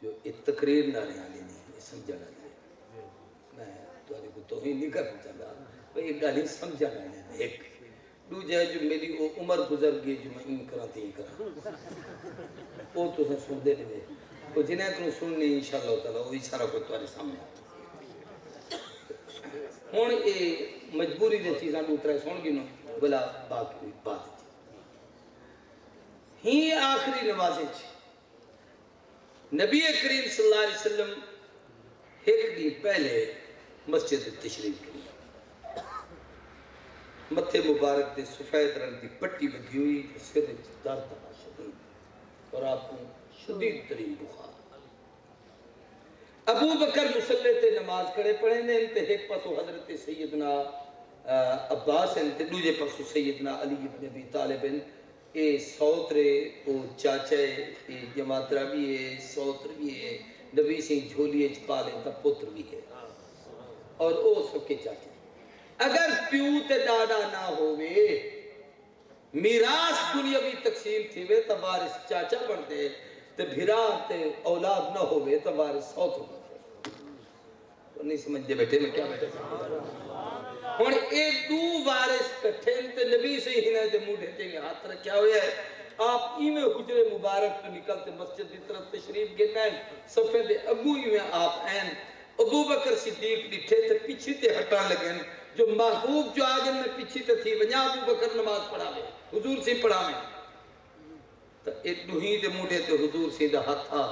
جو ایک تقریر نہ رہنے نہیں سمجھانا نہیں میں تو آنے کو توہین نہیں کرنا چاہتا وہ ایک گالی سمجھانا نہیں ایک دو جائے جو میری وہ عمر گزر گئی جو میں ان کرا تھی کرا وہ تو سن دے لے وہ جنہیں تو سننی انشاءاللہ تعالیٰ وہ اشارہ کو تمہارے سامنے ہون اے مجبوری دے چیزاں دوترے سن گی نو بلا باقی بات ہی آخری نمازیں چھ نبی کریم صلی اللہ علیہ وسلم ایک دی پہلے مسجد تشریف کی متھے مبارک دے سفید رنگ دی پٹی بندھی ہوئی سر درد شدید اور آپ کو شدید ترین بخار ابو بکر مصلی تے نماز کڑے پڑھیں نے انتے ایک پاسو حضرت سیدنا عباس انتے دوجے پاسو سیدنا علی ابن ابی طالب اے سوترے او چاچے اے جماعترہ بھی ہے سوتر بھی ہے نبی سے جھولی اچ پالے تا پتر بھی ہے اور او سب کے چاچے اگر پیو تے ڈاڈا نہ ہوئے میراث دنیاوی تقسیم تھی وے تا وارث چاچا بڑھتے تے بھرا تے اولاد نہ ہوئے تا وارث سوتر بڑھتے نہیں سمجھے بیٹھے میں کیا بیٹھے اور ایک دو وارث کٹھے تے نبی سے ہی نہ تے موڑے تے ہاتھ رکھیا ہویا ہے آپ ایمیں حجر مبارک تو نکلتے مسجد دی طرف تشریف گرنا ہے صفحے دے اگو ہی میں آپ این ابو بکر صدیق ڈٹھے تے پیچھے تے ہٹان لگن جو محبوب جو آگن میں پیچھے تے تھی ونیا ابو بکر نماز پڑھا میں حضور سے پڑھا میں تو ایک دوہی دے موڑے تے حضور سے دا ہاتھ تھا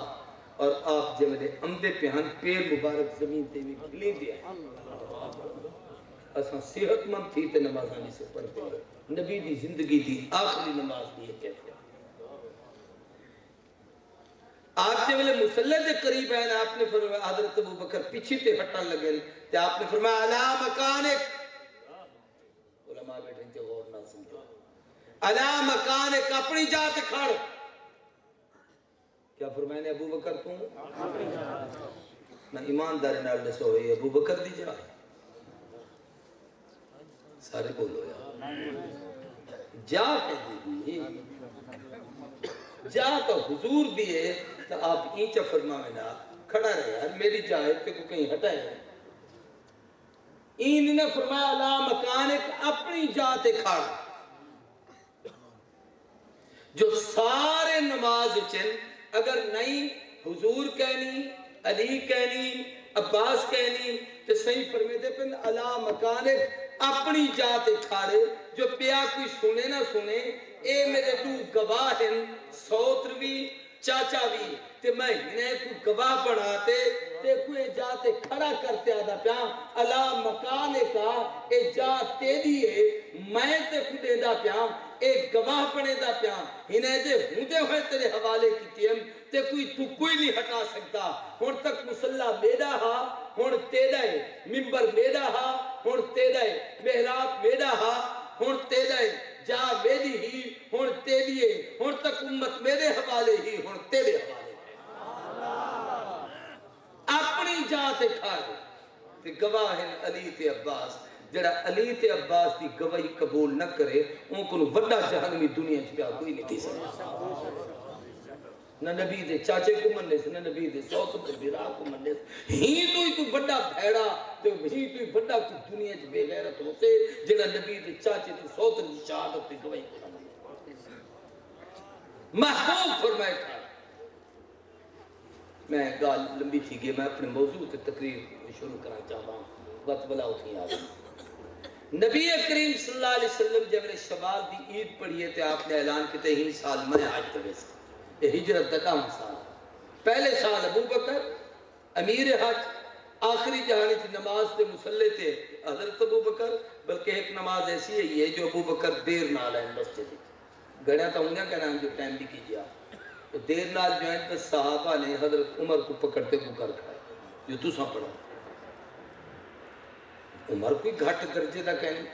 اور آپ جب میرے امدے پہن پیر مبارک زمین تے بھی کھلی دیا اساں صحت مند تھی تے نماز آنی سے پڑھتے ہیں نبی دی زندگی دی آخری نماز دی ہے کہتے ہیں آپ جب مسلح دے قریب ہیں آپ نے فرمایا حضرت ابو بکر پیچھے تے ہٹن لگے تے آپ نے فرمایا علا مکانک علماء بیٹھے ہیں غور نہ سمجھو علا مکانک اپنی جات کھڑ کیا فرمائے نے ابو بکر تو نہ ایماندار نال دسو ہے ابو بکر دی جا سارے بولو یا جا کہہ دی جا تو حضور دیئے تو آپ اینچہ فرمائے نا کھڑا رہے یار میری جائے تے کو کہیں ہٹائے این نے فرمایا لا مکانک اپنی جاتے کھڑ جو سارے نماز چن اگر نہیں حضور کہنی علی کہنی عباس کہنی تو صحیح فرمے دے پن علا مکانک اپنی جاتے کھاڑے جو پیا کوئی سنے نہ سنے اے میرے تو گواہ ہیں سوتر بھی چاچا بھی تے میں انہیں کو گواہ بڑھاتے تے کوئی جاتے کھڑا کرتے آدھا پیا علا مکانے کا اے جاتے دیئے میں تے خودے دا پیا اے گواہ گواہ بنے دا پیا انہیں دے ہوندے ہوئے تیرے حوالے کی تیم تے کوئی نہیں ہٹا سکتا ہون تک مسلح میرا ہا ہون تیرا ہے ممبر میرا ہا ہون تیرا ہے محراب میرا ہا ہون تیرا ہے جا میری ہی ہون تیری ہے ہون تک امت میرے حوالے ہی ہون تیرے حوالے اپنی جان تے کھا دے تے گواہ ہیں علی تے عباس جڑا علی تے عباس دی گواہی قبول نہ کرے ان کو وڈا جہنمی دنیا چ پیا کوئی نہیں تھی سکتا نہ نبی دے چاچے کو مننے سے نہ نبی دے سوت تے برا کو مننے سے ہی تو بڑا بھیڑا تے ہی تو بڑا کو دنیا چ بے غیرت ہوتے جڑا نبی دے چاچے تے سوت دی شہادت تے گواہی کو نہ مننے محبوب فرمائے تھا میں گال لمبی تھی گئی میں اپنے موضوع تے تقریر شروع کرنا چاہتا ہوں وقت بلا اٹھی آ گئی نبی کریم صلی اللہ علیہ وسلم جب نے شوال دی عید پڑھی ہے تے آپ نے اعلان کیتے ہی سال میں آج تک یہ ہجرت کا کام سال پہلے سال ابو بکر امیر حج آخری جہانی تھی نماز تے مسلح تے حضرت ابو بکر بلکہ ایک نماز ایسی ہے جو ابو بکر دیر نال ہے مسجد گھڑیا تو ہوں کہنا جو ٹائم بھی کیجیا تو دیر نال جو ہے تو صحابہ نے حضرت عمر کو پکڑتے کو کر کھائے جو تو ساں پڑھا عمر کوئی گھٹ درجے دا کہنی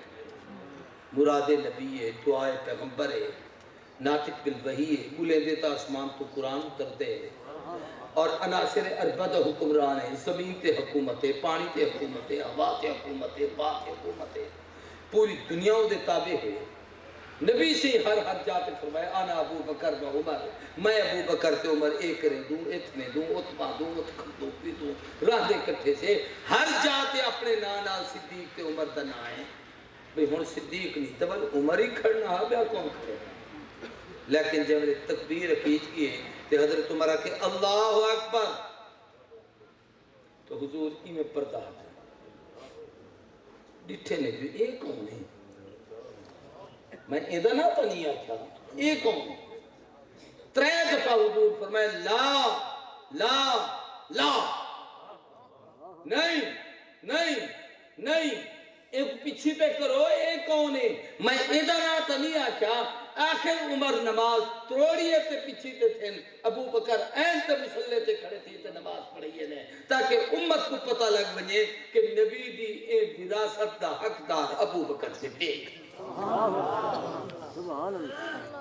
مراد نبی ہے دعائے پیغمبر ہے ناطق بالوحی ہے بولیں دیتا آسمان تو قرآن اترتے ہے اور عناصر اربع حکمران ہے زمین تے حکومت ہے پانی تے حکومت ہے ہوا تے حکومت ہے پاک حکومت ہے پوری دنیا دے تابع ہے نبی سے ہر جاتے فرمائے آنا ابو بکر و عمر میں ابو بکر تے عمر ایک کریں دوں اتنے دوں اتبا دوں اتخم دوں پی دوں راہ دے کٹھے سے ہر جاتے اپنے نانا صدیق تے عمر دا نا ہے بھئی ہون صدیق نہیں تبل عمر ہی کھڑنا ہا بیا کون کھڑے لیکن جب نے تکبیر کھینچ کیے تو حضرت عمرہ کہ اللہ اکبر تو حضور ہی میں پردہ آتا ڈٹھے نے جو ایک کون ہے میں ادھا نہ تو نہیں آتا ایک کون ہے ترے دفعہ حضور فرمائے لا لا لا نہیں نہیں نہیں ایک پیچھے پہ کرو ایک کون ہے میں ادھا نہ تو نہیں آتا آخر عمر نماز تروڑیے تے پیچھے تے تھے ابو بکر این تے مسلح تے کھڑے تھی تے نماز پڑھئیے نے تاکہ امت کو پتہ لگ بنیے کہ نبی دی اے وراثت دا حقدار ابو بکر صدیق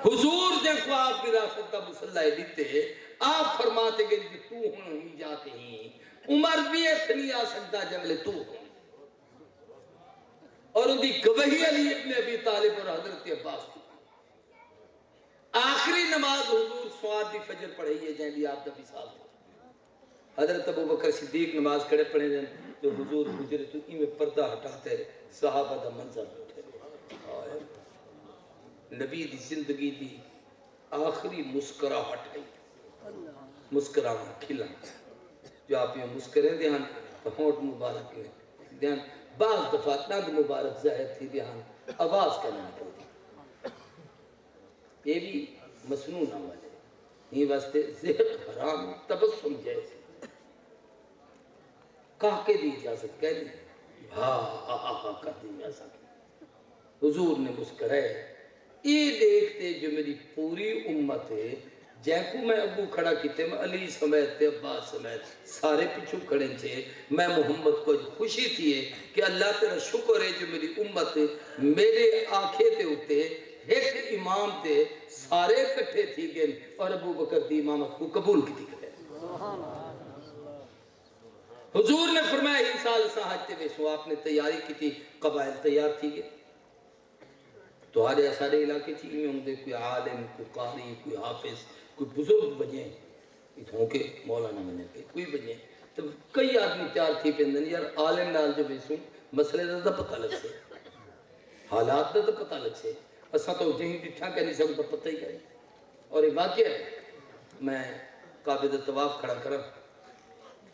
حضور دیکھو آپ وراثت دا مسلح دیتے آپ فرماتے گئے کہ تو ہوں ہی جاتے ہیں عمر بھی اتنی آ سکتا جنگلے تو ہوں اور ان دی گواہی علی ابن ابی طالب اور حضرت عباس کی آخری نماز حضور سوار دی فجر پڑھائی ہے جائیں بھی آپ دبی سال تھے حضرت ابو بکر صدیق نماز کھڑے پڑھے جائیں تو حضور حجر تو میں پردہ ہٹاتے صحابہ دا منظر بیٹھے نبی دی زندگی دی آخری مسکراہٹ ہے مسکراہٹ کھلا جو آپ یہ مسکریں دھیان تو ہونٹ مبارک میں دھیان بعض دفعہ نند مبارک ظاہر تھی دھیان آواز کرنا نکلتی یہ بھی مسنون عمل ہے یہ واسطے ذہن حرام تبسم جیسے کہا کے دی اجازت کہہ دی ہاں کر دی اجازت حضور نے مسکرائے یہ دیکھتے جو میری پوری امت ہے جن کو میں ابو کھڑا کیتے میں علی سمیت تے عباس سمیت سارے پیچھو کھڑے چھے میں محمد کو خوشی تھی ہے کہ اللہ تیرا شکر ہے جو میری امت میرے آنکھیں تے ہوتے ایک امام تے سارے کٹھے تھی گئے اور ابو بکر دی امامت کو قبول کی تھی گئے حضور نے فرمایا ہی سال ساہتے ویسو آپ نے تیاری کی تھی قبائل تیار تھی گئے تو آج سارے علاقے تھی میں ہوں دے کوئی عالم کوئی قاری کوئی حافظ کوئی بزرگ بجیں اتھوں کے مولانا منے پہ کوئی بجیں تو کئی آدمی تیار تھی پہندن یار عالم نال جو ویسو مسئلے دا پتہ لگ سے حالات دا پتہ لگ سے اساں تو جہیں ڈٹھا کہہ نہیں سکتا پتہ ہی کہہ اور ایک واقعہ ہے میں قابل طواف کھڑا کرا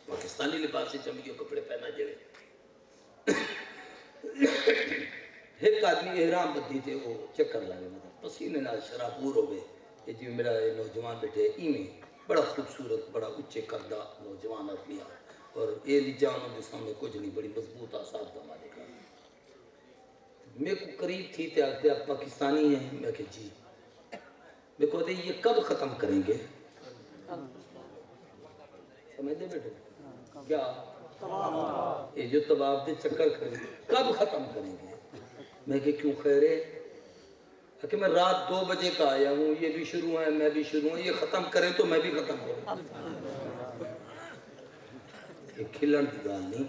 پاکستانی لباس سے چمکیوں کپڑے پہنا جڑے ایک آدمی احرام بدھی تھے وہ چکر لگے مطلب پسینے نال شرابور ہو گئے یہ جو میرا نوجوان بیٹھے ایمیں بڑا خوبصورت بڑا اچھے کردہ نوجوان اپنیا اور یہ جانوں کے سامنے کچھ نہیں بڑی مضبوط آساد کا مالک ہے میرے کو قریب تھی تے آپ پاکستانی ہیں میں کہ جی دیکھو تے یہ کب ختم کریں گے؟ سمجھ دے بیٹے کیا یہ جو طواف دے چکر کریں کب ختم کریں گے؟ میں کہ کیوں خیر ہے کہ میں رات 2 بجے کا آیا ہوں، یہ بھی شروع ہے میں بھی شروع ہوں، یہ ختم کریں تو میں بھی ختم کروں۔ یہ کھلن دی گال نہیں،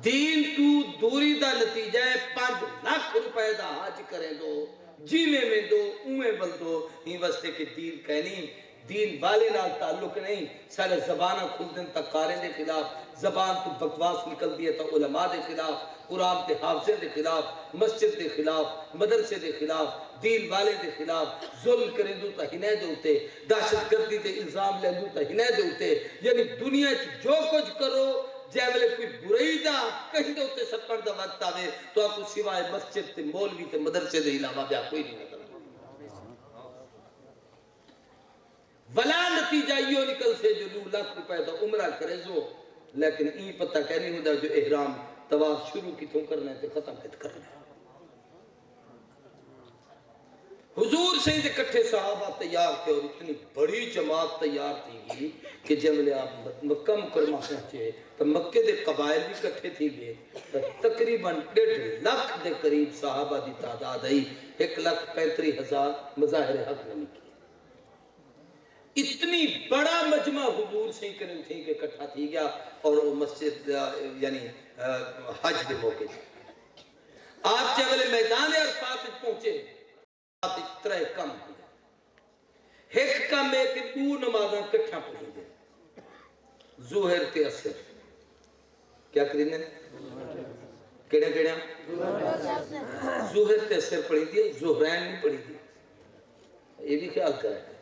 دین تو دوری دا نتیجہ ہے 5 لاکھ روپے دا حج کریں دو، جیویں میں دو اویں بل دو، ہی واسطے کہ دین کہنی دین والے نال تعلق نہیں، سارے زبانہ کھل دن تک کاریں دے خلاف، زبان تو بکواس نکل دیئے تا علماء دے خلاف، قرآن تے حافظے دے خلاف، مسجد دے خلاف، مدرسے دے خلاف، دین والے دے خلاف، ظلم کریں دو تا ہنے دے ہوتے، دہشت گردی دے الزام لیں دو تا ہنے دے ہوتے، یعنی دنیا جو کچھ کرو جائے والے کوئی برائی دا کہیں دے ہوتے سپر دا وقت آوے تو آپ کو سوائے مسجد تے مولوی تے مدرسے دے علاوہ بیا کوئی نہیں نظر ولا نتیجہ یہ نکل سے جو 2 لاکھ روپے دا عمرہ کرے زو، لیکن این پتہ کہنی ہوں دا جو احرام طواف شروع کی تھوں کرنا ہے تے ختم کت کرنا ہے۔ حضور سے ہی کٹھے صحابہ تیار تھے اور اتنی بڑی جماعت تیار تھی گی کہ جب لے آپ مکہ مکرمہ پہنچے تو مکہ دے قبائل بھی کٹھے تھی گئے تو تقریباً 1.5 لاکھ دے قریب صحابہ دی تعداد آئی، 1,35,000 مظاہر حق نے کی۔ اتنی بڑا مجمع حضور سے ہی کریں تھے کہ کٹھا تھی گیا اور وہ مسجد یعنی حج دے موقع تھے۔ آپ جب لے میدان عرفات پہنچے آپ اترے کم ہوئے، ایک کم ہے کہ 2 نمازاں کٹھا پڑھیں گے، ظہر تے عصر کیا کریں گے؟ کیڑے کیڑے ظہر تے عصر پڑھیں گے، ظہرین نہیں پڑھیں گے، یہ بھی خیال کریں گے۔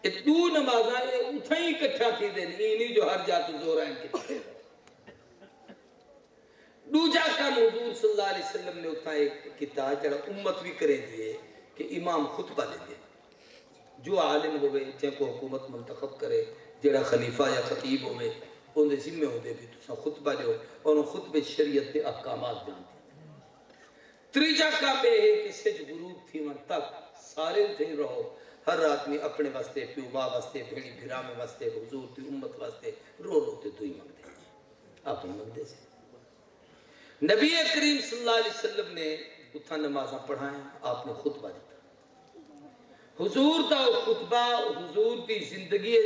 یہ 2 نمازاں اتھا ہی کٹھا تھی دیں، نہیں جو ہر جاتے ظہرین کے پڑھیں۔ دوجا کام حضور صلی اللہ علیہ وسلم نے اتنا ایک کتاب جڑا امت بھی کرے دیئے کہ امام خطبہ لے دے، جو عالم ہوئے جن کو حکومت منتخب کرے، جڑا خلیفہ یا خطیب ہوئے انہیں ذمہ ہو دے بھی تو خطبہ لے ہو اور ان خطبہ شریعت دے احکامات جان دے۔ تریجا کام یہ ہے کہ سج غروب تھی من تک سارے اتھے رہو، ہر آدمی اپنے واسطے پیو ماں واسطے بھیڑی بھیرامے واسطے حضور دی امت واسطے رو روتے دوئی مانگ دے آپ نے مانگ دے سے۔ نبی کریم صلی اللہ علیہ وسلم نے اتھا نمازاں پڑھائیں، آپ نے خطبہ دیتا۔ حضور دا خطبہ حضور دی زندگی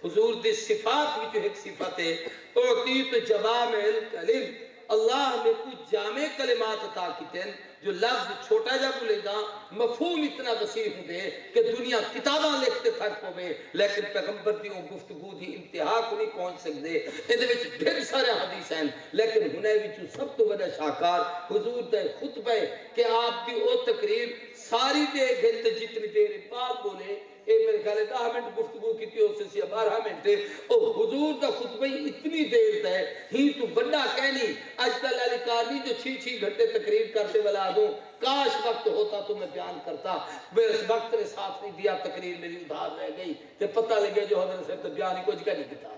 حضور دی صفات کی جو ایک صفت ہے اعطیت جوامع الکلم، اللہ میں کچھ جامع کلمات عطا کیتے ہیں جو لفظ چھوٹا جا بولے گا مفہوم اتنا وسیع ہوں دے کہ دنیا کتاباں لکھتے تھک پوے، لیکن پیغمبر دی گفتگو دی انتہا کو نہیں پہنچ سکتے۔ اندھے وچ ڈھیر سارے حدیث ہیں لیکن ہنے وچ سب تو بڑا شاہکار حضور دے خطبہ ہے کہ آپ دی او تقریر ساری دے گھنٹے جتنی دیر بعد بولے اے میرے خیال ہے 10 منٹ گفتگو کی تھی اس سے 12 منٹ او حضور دا خطبہ اتنی دیر ہے ہی تو بڑا کہنی آج کل علی کارنی جو 6 گھنٹے تقریر کرتے والا دوں کاش وقت ہوتا تو میں بیان کرتا، میں اس وقت نے ساتھ نہیں دیا، تقریر میری ادھار رہ گئی کہ پتہ لگے جو حضرت صاحب تو بیان ہی کچھ نہیں کتا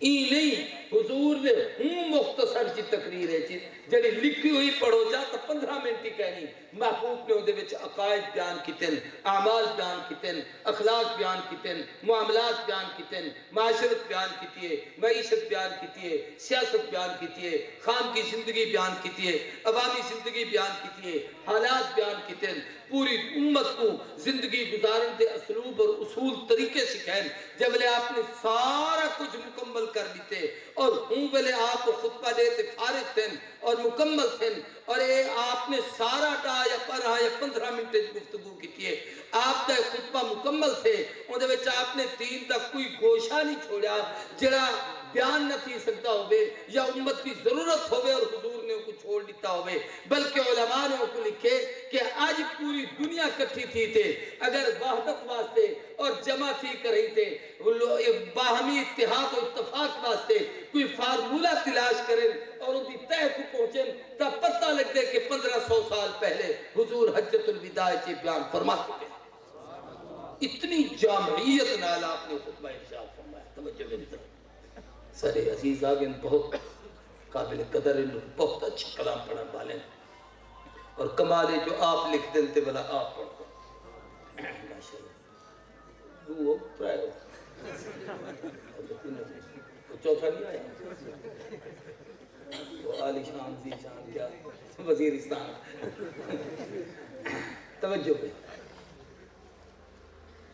این نہیں حضور نے ہوں مختصر چی تقریر ہے چیز جڑی لکھی ہوئی پڑھو جا تو 15 منٹ ہی کہنی۔ محبوب نے اندھے وچ عقائد بیان کیتن، اعمال بیان کیتن، اخلاق بیان کیتن، معاملات بیان کیتن، معاشرت بیان کیتیے، معیشت بیان کیتیے، سیاست بیان کیتیے، خان کی زندگی بیان کیتیے، عوامی زندگی بیان کیتیے، حالات بیان کیتن، پوری امت کو زندگی گزارن دے اسلوب اور اصول طریقے سکھائیں۔ جب لے آپ نے سارا کچھ مکمل کر لیتے اور ہوں بلے آپ کو خطبہ دیتے فارغ تھے اور مکمل تھے اور اے آپ نے سارا ٹا یا پرہا یا 15 منٹ گفتگو کی تھی، آپ کا خطبہ مکمل تھے اندھے وچ آپ نے دین تک کوئی گوشہ نہیں چھوڑا جڑا بیان نہ تھی سکتا ہوئے یا امت کی ضرورت ہوئے اور حضور نے کو چھوڑ دیتا ہوئے، بلکہ علماء نے کو لکھے کہ آج پوری دنیا کٹھی تھی تھے اگر وحدت واسطے اور جمع تھی کر رہی تھے باہمی اتحاد و اتفاق واسطے کوئی فارمولہ تلاش کریں اور ان کی تہ کو پہنچیں تا پتہ لگ دے کہ 1500 سال پہلے حضور حجت الوداع کے بیان فرما چکے۔ اتنی جامعیت نال آپ نے خطبہ ارشاد فرمایا۔ توجہ میری طرف سارے عزیز آگے بہت قابل قدر بہت اچھا کلام پڑھنے والے ہیں اور کمالے جو آپ لکھ دنتے بلا آپ پڑھ دو ماشاءاللہ وہ پرائے ہو وہ چوتھا نہیں آیا وہ عالی شان دی شان کیا وزیرستان توجہ پہ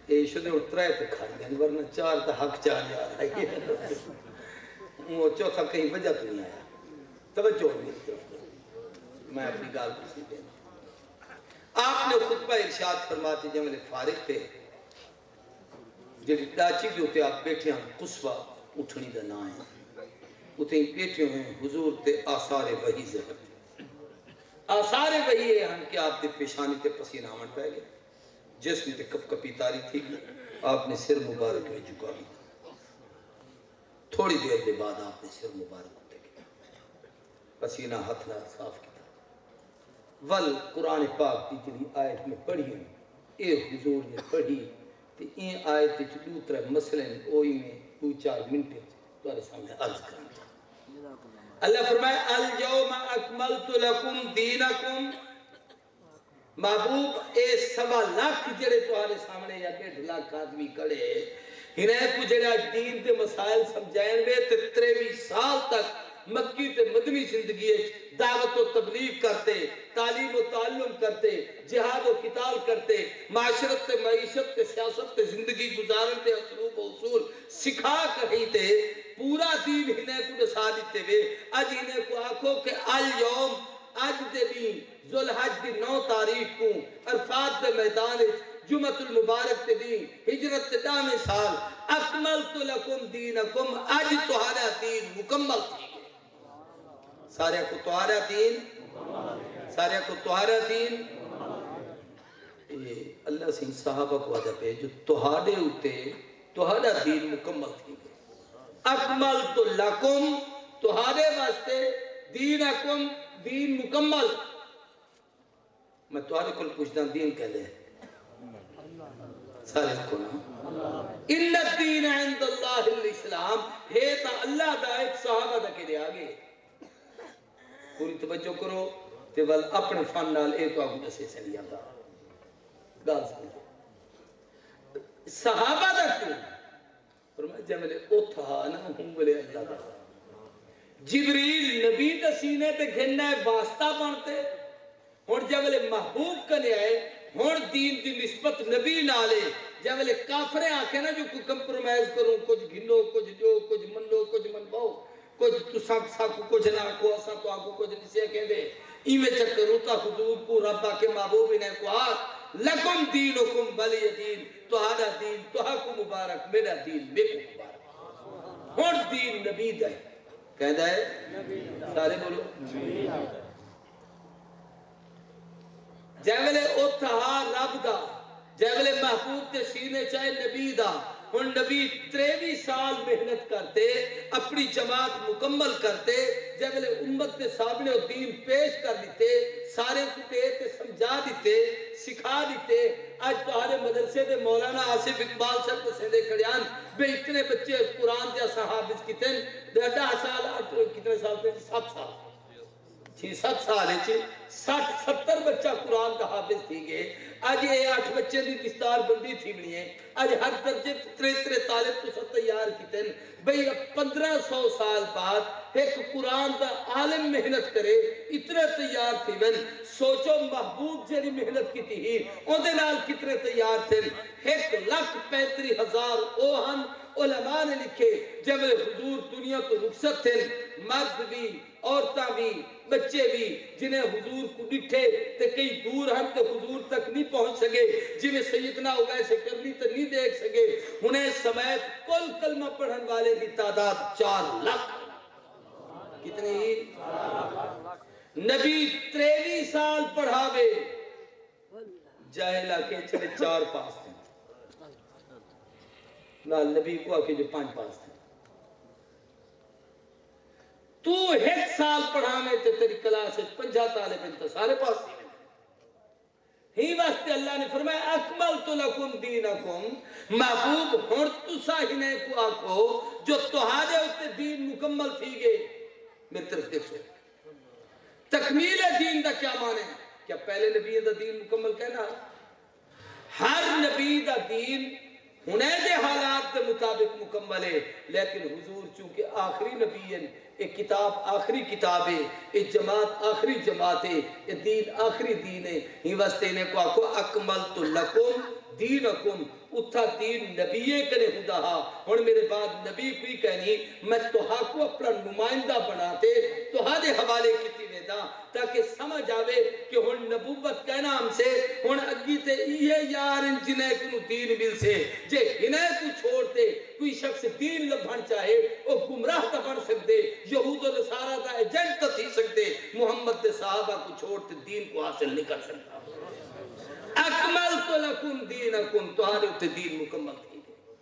یہ شدہ اترائے تھے کھا دیں ورنہ چار تا حق چار جا رہا ہے وہ چوتھا کہیں وجہ تو نہیں آیا توجہ نہیں میں اپنی گال کو سی دینا آپ نے خطبہ ارشاد فرماتے جب میں فارغ تھے جب ڈاچی جو تھے آپ بیٹھے ہیں قصوہ اٹھنی دا نہ ہیں اتنے بیٹھے ہیں حضور تے آثار وحی زہر تھے آثار وحی ہے ہم کہ آپ تے پیشانی تے پسینہ آمن پہ گئے جسم تے کپ کپی تاری تھی آپ نے سر مبارک میں جھکا بھی تھوڑی دیر دے بعد آپ نے سر مبارک ہوتے گئے پسینہ ہاتھ نہ صاف کیا ول قرآن پاک کی جلی آیت میں پڑھی ہیں اے حضور نے پڑھی تو این آیت چلو ترہ مسئلیں اوئی میں 2-4 منٹے تمہارے سامنے عرض کرنا چاہتا اللہ فرمائے اليوم اکملت لکم دینکم محبوب اے 1.25 لاکھ جڑے تمہارے سامنے یا 1.5 لاکھ آدمی کڑے انہیں کو جڑا دین دے مسائل سمجھائیں میں 23 سال تک مکی تے مدنی زندگی دعوت و تبلیغ کرتے تعلیم و تعلم کرتے جہاد و قتال کرتے معاشرت تے معیشت تے سیاست تے زندگی گزارن تے اسلوب و اصول سکھا کہیں تے پورا دین انہیں کو نسا دیتے ہوئے اج انہیں کو آکھو کہ الیوم اج دے بھی ذوالحج دی 9 تاریخ کو عرفات دے میدان جمعۃ المبارک تے دی ہجرت تے 10 سال اکملت لکم دینکم اج تمہارا دین مکمل تھی سارے کو تمہارا دین سارے کو تمہارا دین اللہ سے صحابہ کو آجا پہ جو تمہارے ہوتے تمہارا دین مکمل تھی گئے اکملت لکم تمہارے واسطے دینکم دین مکمل میں تمہارے کل پوچھتا دین کہہ لے سارے کو نا ان الدین عند اللہ الاسلام ہے تا اللہ دا ایک صحابہ دا کے لئے آگے پوری توجہ کرو تے ول اپنے فن نال اے تو آگو دسے سے لیا تھا گال سمجھو صحابہ دا کیوں فرمائے جب ملے اتھا نا ہوں بلے اللہ دا جبریل نبی دا سینے تے گھننا ہے واسطہ بانتے اور جب ملے محبوب کنے آئے اور دین دی نسبت نبی نالے جب ملے کافریں آکے نا جو کوئی کمپرومائز کروں کچھ گھنو کچھ جو کچھ من لو کچھ من باؤ کچھ تو ساکو کچھ نہ کو اسا تو آکو کچھ نسیہ کہہ دے ایمیں چکر ہوتا حضور کو ربا کے محبوب انہیں کو آگ لکم دینکم ولی دین تہارا دین تہاکو مبارک میرا دین میرے مبارک اور دین نبی دائے کہہ دائے سارے بولو جیولے اتہا رب دا جیولے محبوب تے سینے چاہے نبی دا اور نبی 23 سال محنت کرتے اپنی جماعت مکمل کرتے جیولے امت تے سامنے دین پیش کر دیتے سارے کو تے سمجھا دیتے سکھا دیتے آج تمہارے مدرسے دے مولانا آصف اقبال صاحب تے سیدے کڑیان بے اتنے بچے اس قرآن دے صحابز کتن 10 سال کتنے سال تے 7 سال 6-7 سال ہے 60-70 بچہ قرآن کا حافظ تھی گئے آج یہ 8 بچے دی دستار بندی تھی بنی ہے آج ہر درجے ترے طالب تو سب تیار کی تن بھئی 1500 سال بعد ایک قرآن دا عالم محنت کرے اتنے تیار تھی بن سوچو محبوب جنی محنت کی تھی ہی اندھے نال کتنے تیار تھے 1,35,000 اوہن علماء نے لکھے جب حضور دنیا تو رخصت تھے مرد بھی عورتاں بھی بچے بھی جنہیں حضور کو ڈٹھے تے کئی دور ہم تے حضور تک نہیں پہنچ سکے جنہیں سیدنا اویس کرنی تے نہیں دیکھ سکے انہیں سمیت کل کلمہ پڑھن والے کی تعداد 4 لاکھ کتنے ہی نبی 23 سال پڑھاوے جاہلہ کے چلے 4 پاس تھے نال نبی کو آکے جو 5 پاس تھے تو 1 سال پڑھانے تے تیری کلاس 50 طالب انتا سارے پاس تھی ہی واسطے اللہ نے فرمایا اکملت لکم دینکم محبوب ہون تسا ہنے کو آکو جو تہارے ہوتے دین مکمل تھی گئے میرے طرف دیکھ سو تکمیل دین دا کیا مانے کیا پہلے نبی دا دین مکمل کہنا؟ ہر نبی دا دین انہیں دے حالات دے مطابق مکمل ہے، لیکن حضور چونکہ آخری نبی ہیں، ایک کتاب آخری کتاب ہے، ایک جماعت آخری جماعت ہے، ایک دین آخری دین ہے، ہی واسطے انہیں کو آکو اکملت لکم دینکم، اتھا دین نبیے کرے خدا ہاں، اور میرے بعد نبی کوئی کہنی میں توہا کو اپنا نمائندہ بناتے توہا دے حوالے کیتی ویدا تاکہ سمجھ آوے کہ ہن نبوت کہنا ہم سے ہن اگی تے یہ یار ان جنہیں کنو دین مل سے جے انہیں کو چھوڑتے کوئی شخص دین لبھن چاہے وہ گمراہ تا بن سکتے، یہود و نصارہ دا ایجنٹ تا تھی سکتے، محمد دے صحابہ کو چھوڑتے دین کو حاصل نہیں کر سکتا۔ اکملت لکم دینکم، تمہارے اتنے دین مکمل تھی گئے،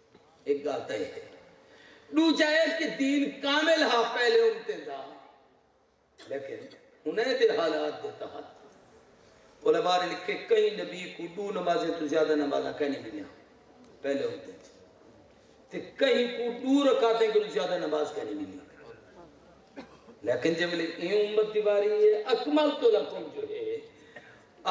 ایک گاتا ہے دو جائے کہ دین کامل ہاں پہلے امتے دا، لیکن انہیں دے حالات دیتا حد علماء نے لکھے کئی نبی کو دو نمازیں تو زیادہ نمازہ کہنے ملیا پہلے امتے تے کہیں کو دو رکعتیں کو زیادہ نماز کہنے ملیا، لیکن جب یہ امت دیواری ہے اکملت لکم جو ہے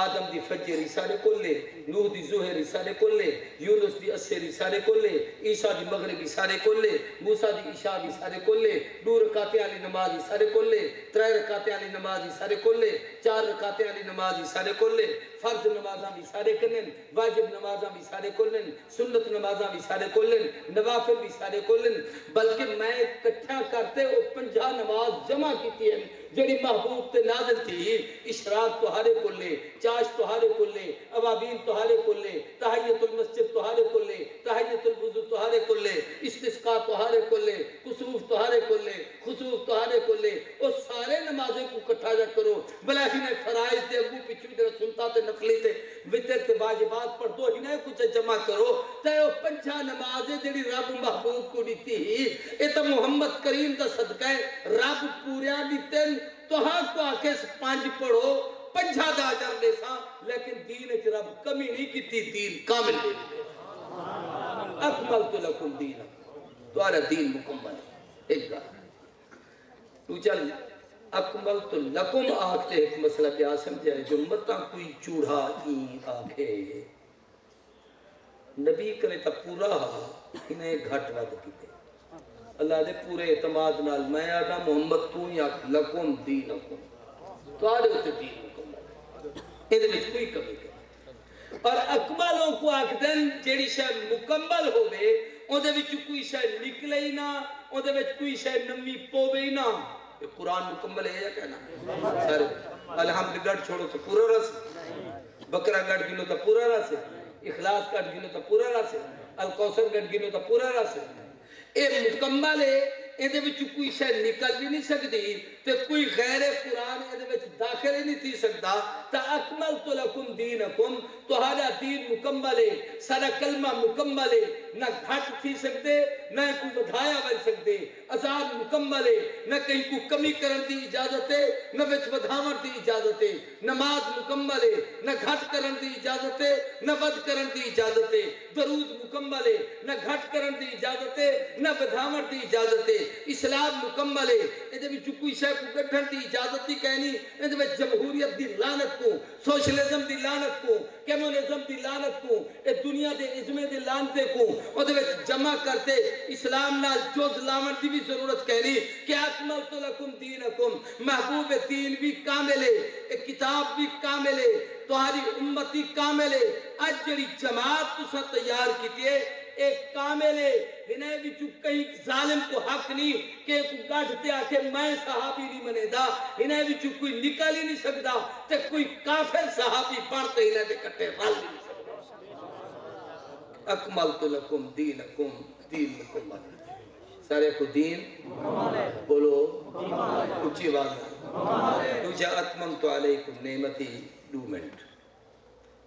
آدم دی فجر رسالے کلے، نوح دی ظہر رسالے کلے، یونس دی اسر رسالے کلے، عیسیٰ دی مغرب رسالے کلے، موسیٰ دی عشاء رسالے کلے، 2 رکعتیں والی نماز رسالے کلے، 3 رکعتیں والی نماز رسالے کلے، 4 رکعتیں والی نماز رسالے کلے، فرض نمازاں رسالے کلن، واجب نمازاں رسالے کلن، سنت نمازاں رسالے کلن، نوافل رسالے کلن، بلکہ میں کٹھا کرتے وہ 50 نماز جمع کیتی ہیں جڑی محبوب تے نازل تھی، اشراق توہارے کلے، چاش توہارے کلے، اوابین توہارے کلے، تحیت المسجد توہارے کلے، تحیت الوضو توہارے کلے، استسقاء توہارے کلے، کسوف توہارے کلے، خسوف توہارے کلے، اور سارے نمازیں کو کٹھا جا کرو، بلاہی نے فرائض دے ابو پچھوئی دے سنتا تے نفلی تے وطر تے واجبات پر دو ہی نے کچھ جمع کرو، تے وہ 50 نمازیں جڑی رب محبوب کو دیتی ہی، ایتا محمد کریم دا صدقہ ہے، رب پوریا دیتن تو ہاں کو آکے 5 پڑھو 50 دا اجر لے سا، لیکن دین اچھ رب کمی نہیں کیتی، دین کامل لے لے اکملت لکم دینکم، تمہارا دین مکمل ہے۔ ایک گا تو چل اکملت لکم آکتے ایک مسئلہ کیا سمجھائے جو مطا کوئی چوڑا این آکھے نبی کرے تا پورا انہیں گھٹ ود کیتے اللہ دے پورے اعتماد نال میں آدھا محمد تو یا لکم دینکم، تو آدھے ہوتے دین مکمل ہے، ادھے میں کوئی کمی کرے اور اکملوں کو آکدن جیڑی شاید مکمل ہوئے ادھے میں کوئی شاید نکلے ہی نہ، ادھے میں کوئی شاید نمی پوے ہی نہ، قرآن مکمل ہے یا کہنا سارے الحمد گڑھ چھوڑو تو پورا رس، بکرہ گڑھ گنو تو پورا رس، اخلاص گڑھ گنو تو پورا رس، القوثر گڑھ گنو تو پورا رس، اے مکمل ہے، ادھے میں کوئی شاید نکل بھی نہیں سکتی تے کوئی غیر قرآن ادھے میں داخل ہی نہیں تھی سکتا، تا اکملت لکم دینکم، تمہارا دین مکمل ہے، سارا کلمہ مکمل ہے، نہ گھٹ تھی سکتے نہ کوئی بدھایا بن سکتے، آزاد مکمل ہے، نہ کہیں کو کمی کرن دی اجازت ہے نہ وچ بدھاور دی اجازت ہے، نماز مکمل ہے، نہ گھٹ کرن دی اجازت ہے نہ ود کرن دی اجازت ہے، درود مکمل ہے، نہ گھٹ کرن دی اجازت ہے نہ بدھاور دی اجازت ہے، اسلام مکمل ہے، ادھے میں کوئی شے کو گٹھن دی اجازت ہی کہنی، ادھے میں جمہوریت دی لعنت کو، سوشلزم دی لعنت کو، کمیونزم دی لعنت کو، اے دنیا دے ازمے دے لعنتے کو ادھے میں جمع کرتے اسلام نال جوز لاون دی بھی ضرورت کہنی کہ اکملت لکم دینکم، محبوب دین بھی کامل ہے، ایک کتاب بھی کامل ہے، تمہاری امتی کامل ہے، آج جڑی جماعت تو سا تیار کیتی ہے ایک کامل ہے، انہیں بھی کہیں ظالم کو حق نہیں کہ ایک گاڑھتے آکے میں صحابی نہیں منے دا، انہیں بھی کوئی نکل ہی نہیں سکتا تے کوئی کافر صحابی پڑھتے انہیں دے کٹے رل نہیں سکتا۔ اکملت لکم دینکم، دین مکمل، سارے کو دین بولو اچھی بات تجھے اتممت علیکم نعمتی 2 منٹ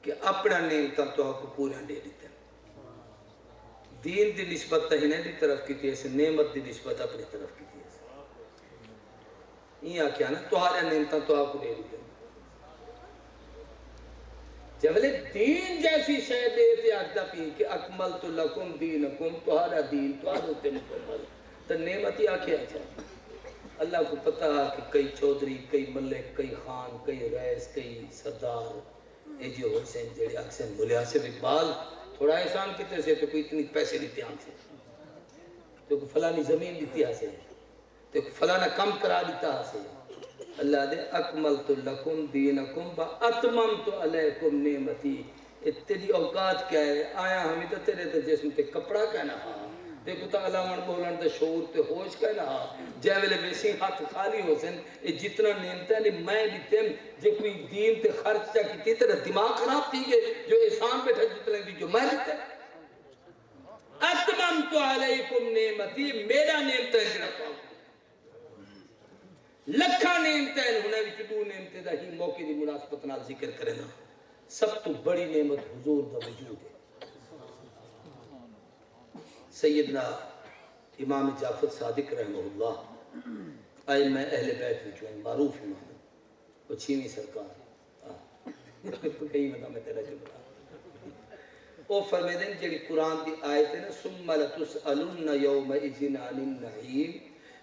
کہ اپنا نعمتاں تو آپ کو پورا دے دیتے ہیں، دین دی نسبت تہینے دی طرف کی تھی ایسے نعمت دی نسبت اپنی طرف کی تھی ایسے یہ آکھیا نا تمہارے نعمتاں تو آپ کو دے دیتے ہیں، جبلے دین جیسی شے دے تے آجدہ پی کہ اکملت لکم دینکم، تمہارا دین تو آدھوتے مکمل تو نعمت ہی آکھیا جائے اللہ کو پتہ ہے کہ کئی چودھری، کئی ملک، کئی خان، کئی رئیس، کئی سردار یہ جو حسین جڑے اکثر ملیاسب اقبال تھوڑا احسان کتے سے تو کوئی اتنی پیسے دیتے ہم سے، تو کوئی فلانی زمین دیتی ہاں سے، تو کوئی فلانا کم کرا دیتا ہاں سے. اللہ دے اکملت لکم دینکم و اتممت علیکم نعمتی. تیری اوقات کیا ہے؟ آیا ہمیں تو تیرے تو جسم تے کپڑا کہنا ہاں، دیکھو تا علامن بولن تے شعور تے ہوش کہنا ہاں. جے ویلے بیسی ہاتھ خالی ہو سن اے جتنا نعمتیں نے میں دیتے جے کوئی دین تے خرچ چا کی تیرا دماغ خراب تھی گئے جو احسان بیٹھا جتنے دی جو میں دیتے. اتممت علیکم نعمتی، میرا نعمتیں جڑا پاؤ لکھا نعمتیں انہیں بھی چدو نعمتیں دا ہی موقع دی مناسبت نال ذکر کرنا. سب تو بڑی نعمت حضور دا وجود ہے. سیدنا امام جعفر صادق رحمہ اللہ آئے میں اہل بیت وچوں معروف امام وہ چھیویں سرکار کئی مدہ میں تیرا جبرا وہ فرمائے دیں جڑی قرآن دی آیت ہے نا ثم لتسألن یومئذ عن النعیم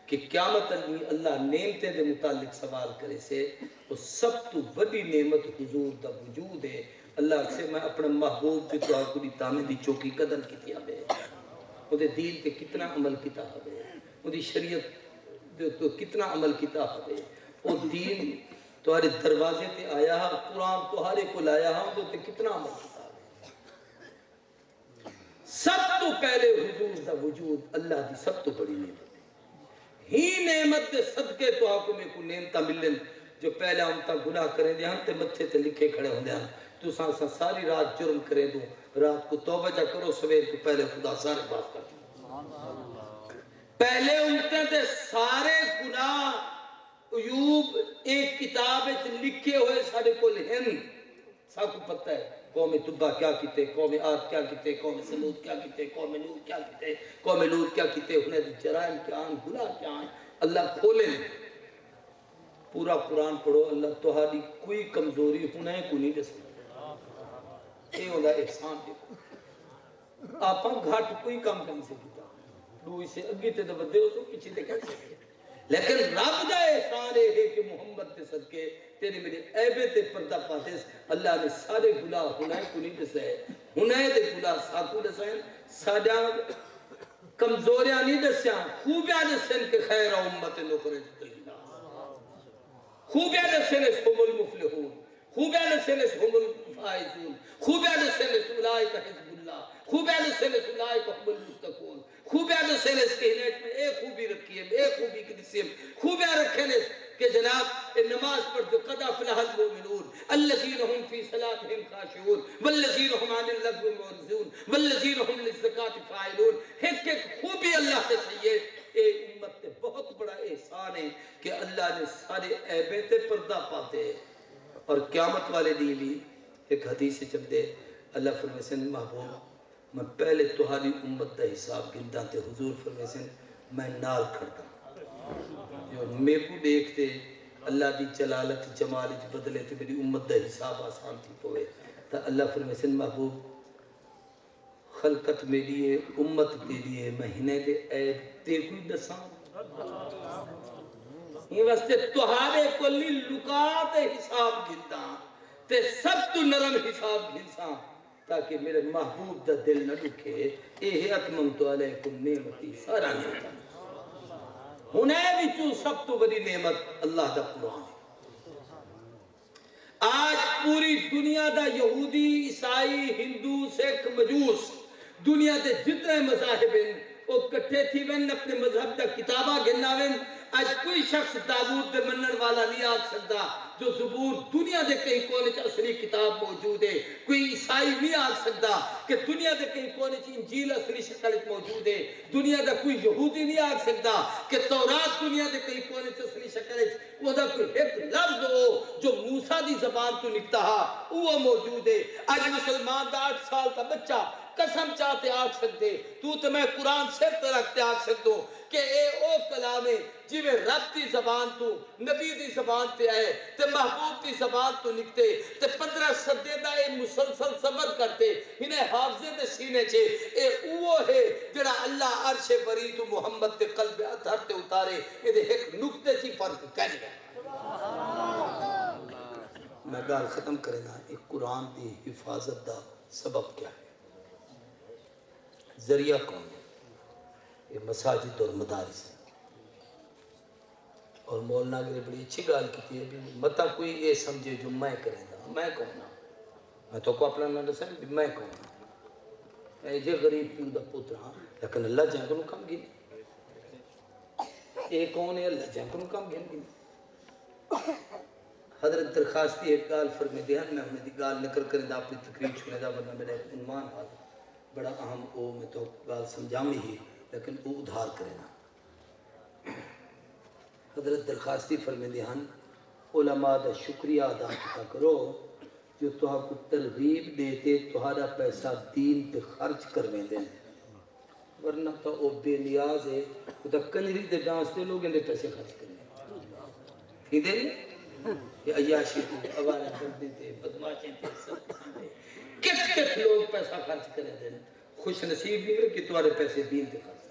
کہ قیامت اللہ نعمتیں دے متعلق سوال کرے سے وہ سب تو بڑی نعمت حضور دا وجود ہے. اللہ سے میں اپنا محبوب کی دعا کو دی تامن دی چوکی قدر کی تیا بے وہ دے دین تے کتنا عمل کیتا ہے، وہ دی شریعت تو کتنا عمل کیتا ہے. وہ دین تمہارے دروازے تے آیا ہے، قرآن تمہارے کو لایا ہے، وہ تے کتنا عمل کیتا ہے. سب تو پہلے حضور دا وجود اللہ دی سب تو بڑی نعمت ہی نعمت دے صدقے تو آکو میں کو نعمتہ ملن جو پہلے ہم تا گناہ کریں دے ہم تے متھے تے لکھے کھڑے ہوں دے ہم تو سانسا ساری رات جرم کریں دوں رات کو توبہ جا کرو سویر کو پہلے خدا سارے بات کر دوں. پہلے امتیں تے سارے گناہ عیوب ایک کتاب لکھے ہوئے سارے کو لہن ساکو پتہ ہے قوم تبا کیا کیتے، قوم عاد کیا کیتے، قوم سمود کیا کیتے، قوم نوح کیا کیتے، قوم لوط کیا کیتے، انہیں جرائم کیا ہیں، گناہ کیا ہیں. اللہ کھولے پورا قرآن پڑھو اللہ تہاڈی کوئی کمزوری انہیں کو نہیں دسے. یہ ہوگا احسان دیکھو آپ گھاٹ کوئی کام کرنے سے کیتا دو اسے اگی تے دبدے ہو تو پیچھے تے کیسے لیکن رب دا احسان ہے کہ محمد تے صدقے تیرے میرے عیبے تے پردہ پاتے اللہ نے سارے گناہ ہنائے کو نہیں دسے ہنائے دے گناہ ساکو دسے ساڑا کمزوریاں نہیں دسیاں خوبیاں دسیں کہ خیر امت نخرج اللہ خوبیاں دسیں ہم المفلحون خوبیاں دسیں ہم الفائزون خوبیاں دسیں اولئک حزب اللہ خوبیاں دسیں اولئک هم المتقون خوبیاں دسیں کہ ہنیت میں ایک خوبی رکھی ہے ایک خوبی کی دسیں خوبیاں رکھیں کہ جناب نماز پڑھ جو قد افلح المؤمنون الذین هم فی صلاتهم خاشعون والذین هم عن اللغو معرضون والذین هم للزکاة فاعلون ایک خوبی اللہ سے سید اے امت تے بہت بڑا احسان ہے کہ اللہ نے سارے عیبیں تے پردہ پاتے اور قیامت والے دی بھی ایک حدیث سے چل دے اللہ فرمائے سن محبوب میں پہلے تہاری امت دا حساب گندہ تے حضور فرمائے سن میں نال کھڑتا جو میں کو دیکھتے اللہ دی جلالت جمال بدلے تے میری امت دا حساب آسان تھی پوئے تا اللہ فرمائے سن محبوب خلقت میں لیے امت دے لیے مہینے دے عیب تے کوئی دسان یہ واسطے تہارے کلی لکات حساب گھنتا تے سب تو نرم حساب گھنسا تاکہ میرے محبوب دا دل نہ دکھے اے اتممت علیکم نعمتی سارا نعمت ہنے بھی تو سب تو بڑی نعمت اللہ دا قرآن آج پوری دنیا دا یہودی عیسائی ہندو سکھ مجوس دنیا دے جتنے مذاہب ہیں وہ کٹھے تھی ون اپنے مذہب دا کتابہ گھننا ون آج کوئی شخص تابوت دے منن والا نہیں آگ سکتا جو زبور دنیا دے کہیں کونے چا اصلی کتاب موجود ہے کوئی عیسائی نہیں آگ سکتا کہ دنیا دے کہیں کونے چا انجیل اصلی شکل موجود ہے دنیا دے کوئی یہودی نہیں آگ سکتا کہ تورات دنیا دے کہیں کونے چا اصلی شکل وہ دا کوئی ایک لفظ ہو جو موسیٰ دی زبان تو نکتا ہا وہ موجود ہے آج مسلمان دا 8 سال تا بچہ قسم چاہتے آکھ سکتے تو میں قرآن سے رکھتے آکھ سکتوں کہ اے او کلامے جی میں رب دی زبان تو نبی دی زبان تے آئے تے محبوب دی زبان تو نکتے تے 15 صدے دا اے مسلسل سفر کرتے انہیں حافظے دے سینے چھے اے اوہ ہے جڑا اللہ عرش بری تو محمد تے قلب اطہر تے اتارے یہ ایک نکتے سی فرق کہنے گا میں گال ختم کرنا ایک قرآن دی حفاظت دا سبب کیا ہے ذریعہ کون ہے یہ مساجد اور مدارس اور مولانا نے بڑی اچھی گال کی ہے متا کوئی یہ سمجھے جو میں کریں دا میں کون ہوں میں تو کو اپنا نہ دسیں میں کون ہوں میں جے غریب پیو دا پتر ہاں لیکن اللہ جائیں کو کم گن یہ کون ہے اللہ جائیں کو کم گن حضرت درخواستی ایک گال فرمی دیان میں انہیں دی گال نکر کریں دا اپنی تقریر چھونے دا ورنہ میرا ایک عنوان آتا بڑا اہم او میں تو گال سمجھامی ہی لیکن او ادھار کرنا حضرت درخواستی فرمی دیان علماء دا شکریہ ادا کیا کرو جو توہا کو ترغیب دیتے تہارا پیسہ دین پہ خرچ کرویں دیں ورنہ تو او بے نیاز ہے وہ تا کنجری دے ڈانس دے لوگ اندے پیسے خرچ کریں ہی دے یہ عیاشی تھے عوارہ کردے تھے بدماشیں تھے سب کس لوگ پیسہ خرچ کریں دیں خوش نصیب بھی ہے کہ تمہارے پیسے دین دے خرچ